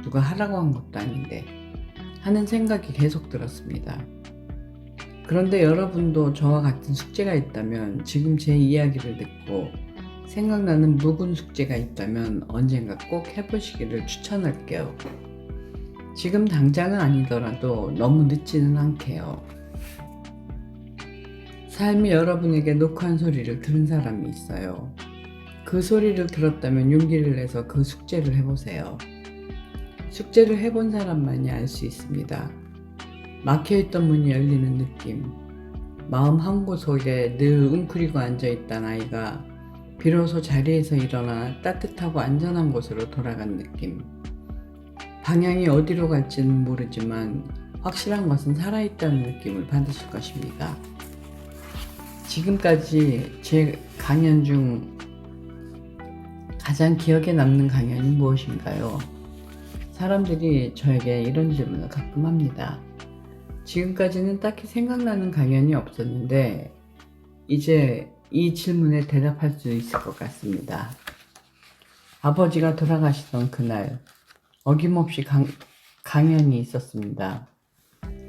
누가 하라고 한 것도 아닌데 하는 생각이 계속 들었습니다. 그런데 여러분도 저와 같은 숙제가 있다면 지금 제 이야기를 듣고 생각나는 묵은 숙제가 있다면 언젠가 꼭 해보시기를 추천할게요. 지금 당장은 아니더라도 너무 늦지는 않게요. 삶이 여러분에게 녹화한 소리를 들은 사람이 있어요. 그 소리를 들었다면 용기를 내서 그 숙제를 해보세요. 숙제를 해본 사람만이 알 수 있습니다. 막혀있던 문이 열리는 느낌, 마음 한 구석에 늘 웅크리고 앉아있던 아이가 비로소 자리에서 일어나 따뜻하고 안전한 곳으로 돌아간 느낌, 방향이 어디로 갈지는 모르지만 확실한 것은 살아있다는 느낌을 받으실 것입니다. 지금까지 제 강연 중 가장 기억에 남는 강연이 무엇인가요? 사람들이 저에게 이런 질문을 가끔 합니다. 지금까지는 딱히 생각나는 강연이 없었는데 이제 이 질문에 대답할 수 있을 것 같습니다. 아버지가 돌아가시던 그날 어김없이 강연이 있었습니다.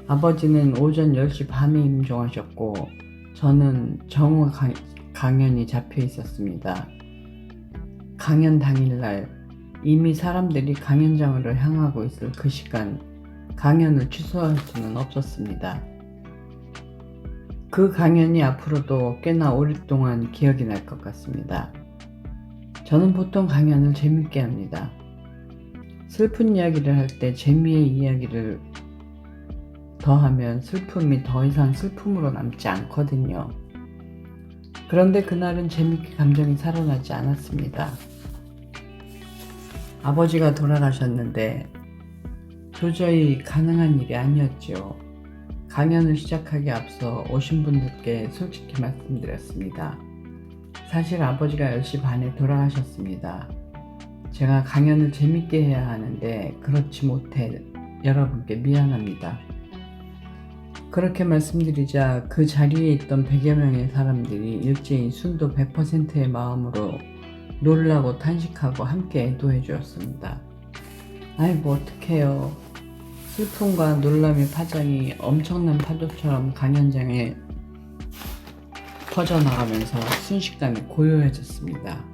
아버지는 오전 10시 반에 임종하셨고 저는 정오 강연이 잡혀 있었습니다. 강연 당일날 이미 사람들이 강연장으로 향하고 있을 그 시간 강연을 취소할 수는 없었습니다. 그 강연이 앞으로도 꽤나 오랫동안 기억이 날 것 같습니다. 저는 보통 강연을 재밌게 합니다. 슬픈 이야기를 할 때 재미의 이야기를 더하면 슬픔이 더 이상 슬픔으로 남지 않거든요. 그런데 그날은 재밌게 감정이 살아나지 않았습니다. 아버지가 돌아가셨는데 도저히 가능한 일이 아니었죠. 강연을 시작하기 앞서 오신 분들께 솔직히 말씀드렸습니다. 사실 아버지가 10시 반에 돌아가셨습니다. 제가 강연을 재밌게 해야 하는데 그렇지 못해 여러분께 미안합니다. 그렇게 말씀드리자 그 자리에 있던 100여 명의 사람들이 일제히 순도 100%의 마음으로 놀라고 탄식하고 함께 애도해 주었습니다. 아이고 어떡해요. 슬픔과 놀람의 파장이 엄청난 파도처럼 강연장에 퍼져나가면서 순식간에 고요해졌습니다.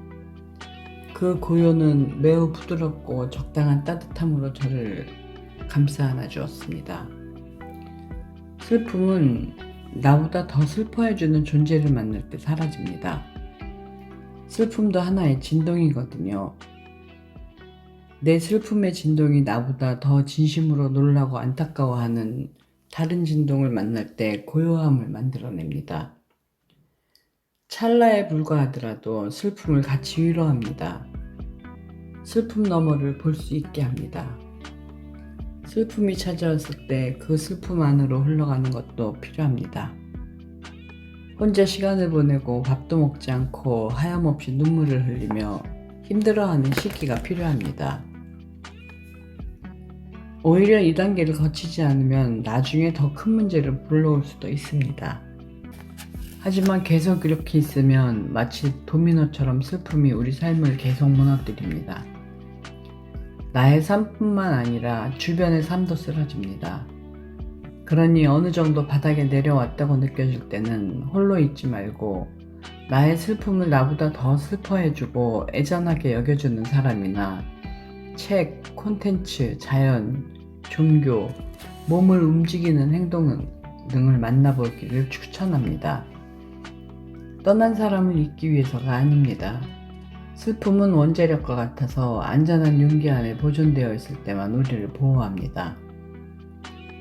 그 고요는 매우 부드럽고 적당한 따뜻함으로 저를 감싸 안아 주었습니다. 슬픔은 나보다 더 슬퍼해주는 존재를 만날 때 사라집니다. 슬픔도 하나의 진동이거든요. 내 슬픔의 진동이 나보다 더 진심으로 놀라고 안타까워하는 다른 진동을 만날 때 고요함을 만들어냅니다. 찰나에 불과하더라도 슬픔을 같이 위로합니다. 슬픔 너머를 볼 수 있게 합니다. 슬픔이 찾아왔을 때 그 슬픔 안으로 흘러가는 것도 필요합니다. 혼자 시간을 보내고 밥도 먹지 않고 하염없이 눈물을 흘리며 힘들어하는 시기가 필요합니다. 오히려 이 단계를 거치지 않으면 나중에 더 큰 문제를 불러올 수도 있습니다. 하지만 계속 이렇게 있으면 마치 도미노처럼 슬픔이 우리 삶을 계속 무너뜨립니다. 나의 삶뿐만 아니라 주변의 삶도 쓰러집니다. 그러니 어느 정도 바닥에 내려왔다고 느껴질 때는 홀로 있지 말고 나의 슬픔을 나보다 더 슬퍼해주고 애잔하게 여겨주는 사람이나 책, 콘텐츠, 자연, 종교, 몸을 움직이는 행동 등을 만나보기를 추천합니다. 떠난 사람을 잊기 위해서가 아닙니다. 슬픔은 원자력과 같아서 안전한 용기 안에 보존되어 있을 때만 우리를 보호합니다.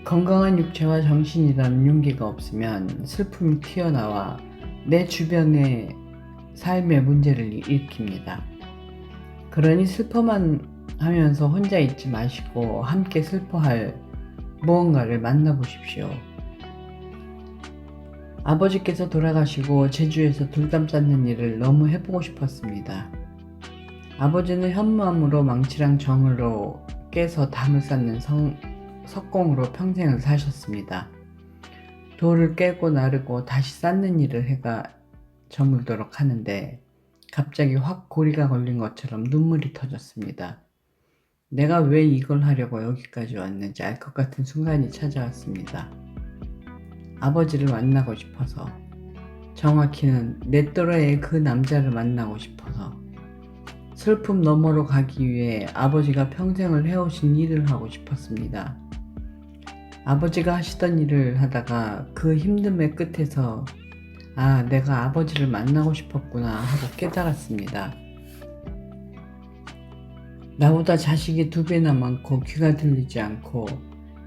건강한 육체와 정신이라는 용기가 없으면 슬픔이 튀어나와 내 주변의 삶의 문제를 일으킵니다. 그러니 슬퍼만 하면서 혼자 있지 마시고 함께 슬퍼할 무언가를 만나보십시오. 아버지께서 돌아가시고 제주에서 돌담 쌓는 일을 너무 해보고 싶었습니다. 아버지는 현무암으로 망치랑 정으로 깨서 담을 쌓는 석공으로 평생을 사셨습니다. 돌을 깨고 나르고 다시 쌓는 일을 해가 저물도록 하는데 갑자기 확 고리가 걸린 것처럼 눈물이 터졌습니다. 내가 왜 이걸 하려고 여기까지 왔는지 알 것 같은 순간이 찾아왔습니다. 아버지를 만나고 싶어서, 정확히는 내 또래의 그 남자를 만나고 싶어서, 슬픔 너머로 가기 위해 아버지가 평생을 해오신 일을 하고 싶었습니다. 아버지가 하시던 일을 하다가 그 힘듦의 끝에서 내가 아버지를 만나고 싶었구나 하고 깨달았습니다. 나보다 자식이 2배나 많고 귀가 들리지 않고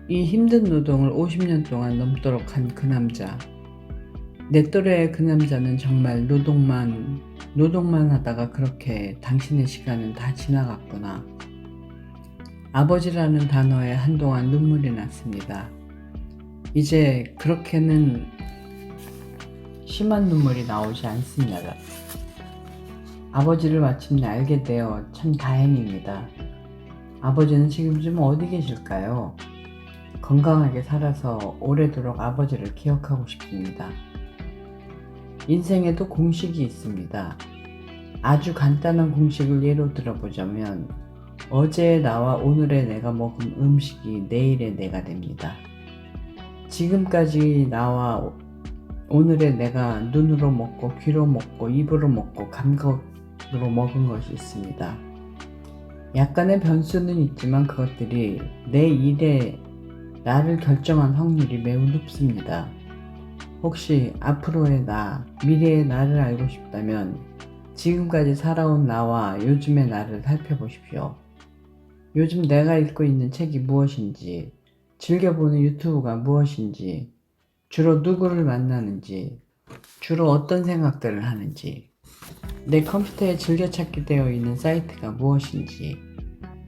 이 힘든 노동을 50년 동안 넘도록 한 그 남자. 내 또래의 그 남자는 정말 노동만 하다가 그렇게 당신의 시간은 다 지나갔구나. 아버지라는 단어에 한동안 눈물이 났습니다. 이제 그렇게는 심한 눈물이 나오지 않습니다. 아버지를 마침내 알게 되어 참 다행입니다. 아버지는 지금쯤 어디 계실까요? 건강하게 살아서 오래도록 아버지를 기억하고 싶습니다. 인생에도 공식이 있습니다. 아주 간단한 공식을 예로 들어보자면 어제의 나와 오늘의 내가 먹은 음식이 내일의 내가 됩니다. 지금까지 나와 오늘의 내가 눈으로 먹고 귀로 먹고 입으로 먹고 감각으로 먹은 것이 있습니다. 약간의 변수는 있지만 그것들이 내 일에 나를 결정한 확률이 매우 높습니다. 혹시 앞으로의 나, 미래의 나를 알고 싶다면 지금까지 살아온 나와 요즘의 나를 살펴보십시오. 요즘 내가 읽고 있는 책이 무엇인지, 즐겨보는 유튜브가 무엇인지, 주로 누구를 만나는지, 주로 어떤 생각들을 하는지, 내 컴퓨터에 즐겨찾기 되어 있는 사이트가 무엇인지,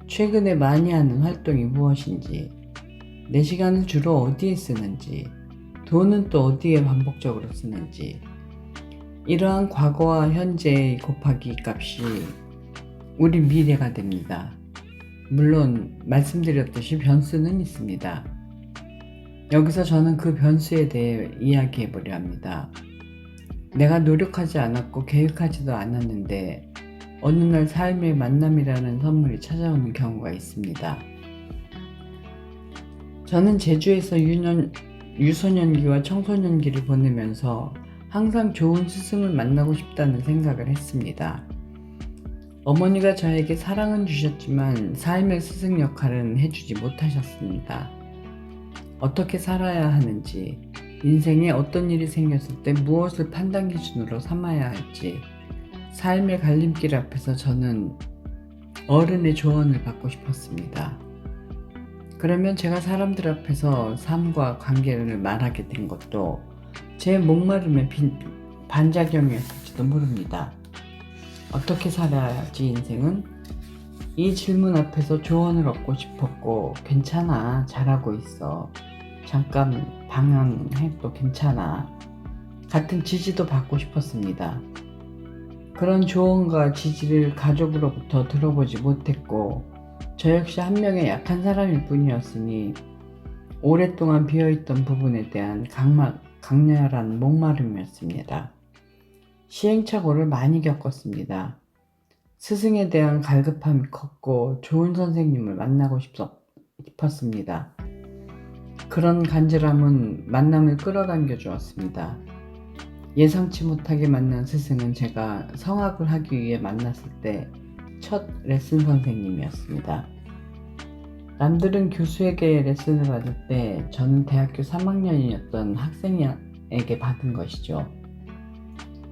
최근에 많이 하는 활동이 무엇인지, 내 시간을 주로 어디에 쓰는지, 돈은 또 어디에 반복적으로 쓰는지, 이러한 과거와 현재의 곱하기 값이 우리 미래가 됩니다. 물론 말씀드렸듯이 변수는 있습니다. 여기서 저는 그 변수에 대해 이야기해 보려 합니다. 내가 노력하지 않았고 계획하지도 않았는데 어느 날 삶의 만남이라는 선물이 찾아오는 경우가 있습니다. 저는 제주에서 유소년기와 청소년기를 보내면서 항상 좋은 스승을 만나고 싶다는 생각을 했습니다. 어머니가 저에게 사랑은 주셨지만 삶의 스승 역할은 해주지 못하셨습니다. 어떻게 살아야 하는지, 인생에 어떤 일이 생겼을 때 무엇을 판단 기준으로 삼아야 할지, 삶의 갈림길 앞에서 저는 어른의 조언을 받고 싶었습니다. 그러면 제가 사람들 앞에서 삶과 관계를 말하게 된 것도 제 목마름의 반작용이었을지도 모릅니다. 어떻게 살아야지 인생은? 이 질문 앞에서 조언을 얻고 싶었고, 괜찮아, 잘하고 있어, 잠깐 방황해도 괜찮아, 같은 지지도 받고 싶었습니다. 그런 조언과 지지를 가족으로부터 들어보지 못했고, 저 역시 한 명의 약한 사람일 뿐이었으니 오랫동안 비어있던 부분에 대한 강렬한 목마름이었습니다. 시행착오를 많이 겪었습니다. 스승에 대한 갈급함이 컸고 좋은 선생님을 만나고 싶었습니다. 그런 간절함은 만남을 끌어당겨 주었습니다. 예상치 못하게 만난 스승은 제가 성악을 하기 위해 만났을 때 첫 레슨 선생님이었습니다. 남들은 교수에게 레슨을 받을 때 저는 대학교 3학년이었던 학생에게 받은 것이죠.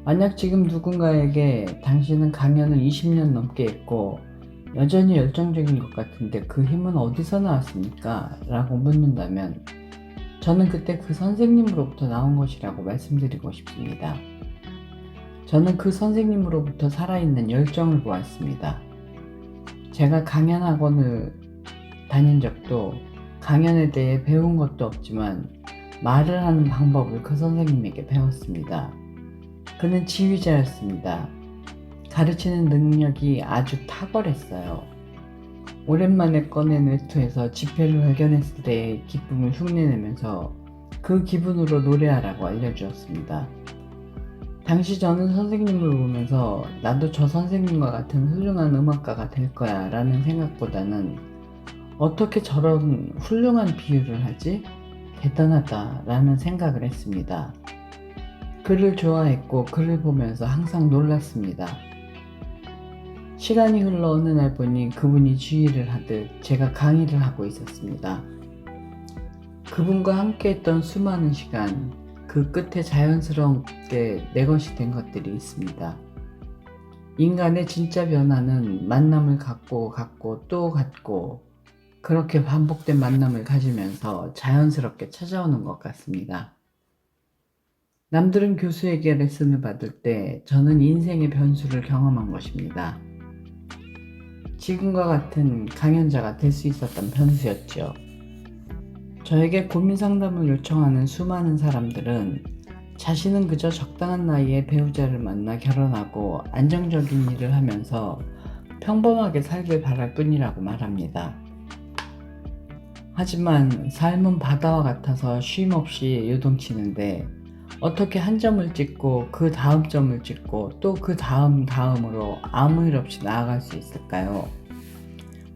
만약 지금 누군가에게 당신은 강연을 20년 넘게 했고 여전히 열정적인 것 같은데 그 힘은 어디서 나왔습니까? 라고 묻는다면 저는 그때 그 선생님으로부터 나온 것이라고 말씀드리고 싶습니다. 저는 그 선생님으로부터 살아있는 열정을 보았습니다. 제가 강연 학원을 다닌 적도 강연에 대해 배운 것도 없지만 말을 하는 방법을 그 선생님에게 배웠습니다. 그는 지휘자였습니다. 가르치는 능력이 아주 탁월했어요. 오랜만에 꺼낸 외투에서 지폐를 발견했을 때의 기쁨을 흉내내면서 그 기분으로 노래하라고 알려주었습니다. 당시 저는 선생님을 보면서 나도 저 선생님과 같은 훌륭한 음악가가 될 거야 라는 생각보다는 어떻게 저런 훌륭한 비유를 하지? 대단하다 라는 생각을 했습니다. 그를 좋아했고 그를 보면서 항상 놀랐습니다. 시간이 흘러 어느 날 보니 그분이 지휘를 하듯 제가 강의를 하고 있었습니다. 그분과 함께 했던 수많은 시간, 그 끝에 자연스럽게 내 것이 된 것들이 있습니다. 인간의 진짜 변화는 만남을 갖고 또 갖고 그렇게 반복된 만남을 가지면서 자연스럽게 찾아오는 것 같습니다. 남들은 교수에게 레슨을 받을 때 저는 인생의 변수를 경험한 것입니다. 지금과 같은 강연자가 될 수 있었던 변수였죠. 저에게 고민 상담을 요청하는 수많은 사람들은 자신은 그저 적당한 나이에 배우자를 만나 결혼하고 안정적인 일을 하면서 평범하게 살길 바랄 뿐이라고 말합니다. 하지만 삶은 바다와 같아서 쉼없이 요동치는데 어떻게 한 점을 찍고 그 다음 점을 찍고 또 그 다음으로 아무 일 없이 나아갈 수 있을까요?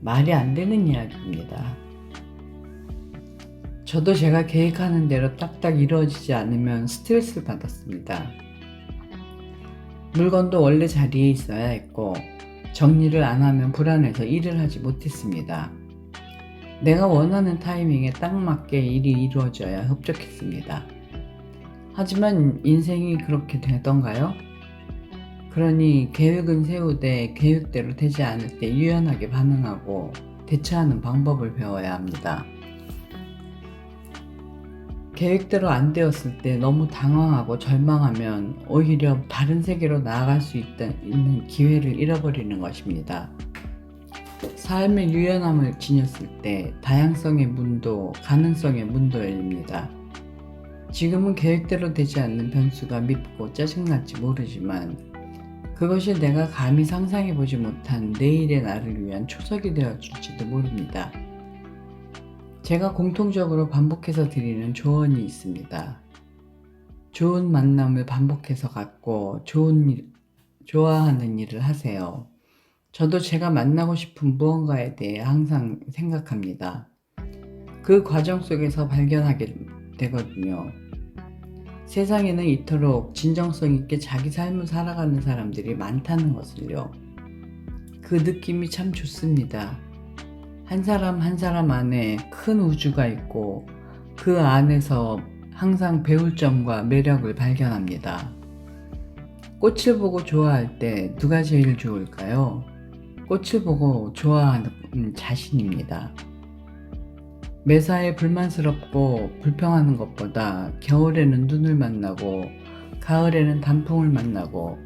말이 안 되는 이야기입니다. 저도 제가 계획하는 대로 딱딱 이루어지지 않으면 스트레스를 받았습니다. 물건도 원래 자리에 있어야 했고 정리를 안 하면 불안해서 일을 하지 못했습니다. 내가 원하는 타이밍에 딱 맞게 일이 이루어져야 흡족했습니다. 하지만 인생이 그렇게 되던가요? 그러니 계획은 세우되 계획대로 되지 않을 때 유연하게 반응하고 대처하는 방법을 배워야 합니다. 계획대로 안 되었을 때 너무 당황하고 절망하면 오히려 다른 세계로 나아갈 수 있는 기회를 잃어버리는 것입니다. 삶의 유연함을 지녔을 때 다양성의 문도, 가능성의 문도 열립니다. 지금은 계획대로 되지 않는 변수가 밉고 짜증날지 모르지만 그것이 내가 감히 상상해보지 못한 내일의 나를 위한 초석이 되어줄지도 모릅니다. 제가 공통적으로 반복해서 드리는 조언이 있습니다. 좋은 만남을 반복해서 갖고 좋아하는 일을 하세요. 저도 제가 만나고 싶은 무언가에 대해 항상 생각합니다. 그 과정 속에서 발견하게 되거든요. 세상에는 이토록 진정성 있게 자기 삶을 살아가는 사람들이 많다는 것을요. 그 느낌이 참 좋습니다. 한 사람 한 사람 안에 큰 우주가 있고 그 안에서 항상 배울 점과 매력을 발견합니다. 꽃을 보고 좋아할 때 누가 제일 좋을까요? 꽃을 보고 좋아하는 자신입니다. 매사에 불만스럽고 불평하는 것보다 겨울에는 눈을 만나고 가을에는 단풍을 만나고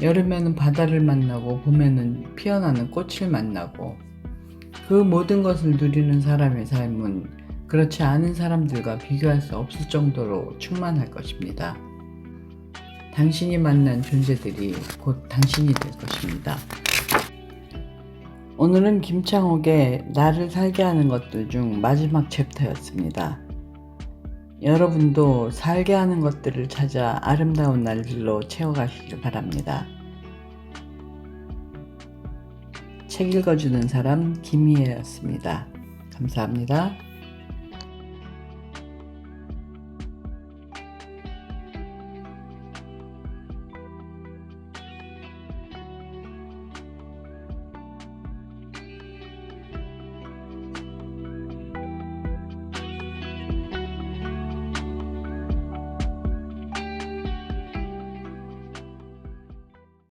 여름에는 바다를 만나고 봄에는 피어나는 꽃을 만나고 그 모든 것을 누리는 사람의 삶은 그렇지 않은 사람들과 비교할 수 없을 정도로 충만할 것입니다. 당신이 만난 존재들이 곧 당신이 될 것입니다. 오늘은 김창옥의 나를 살게 하는 것들 중 마지막 챕터였습니다. 여러분도 살게 하는 것들을 찾아 아름다운 날들로 채워가시길 바랍니다. 책 읽어주는 사람 김희애였습니다. 감사합니다.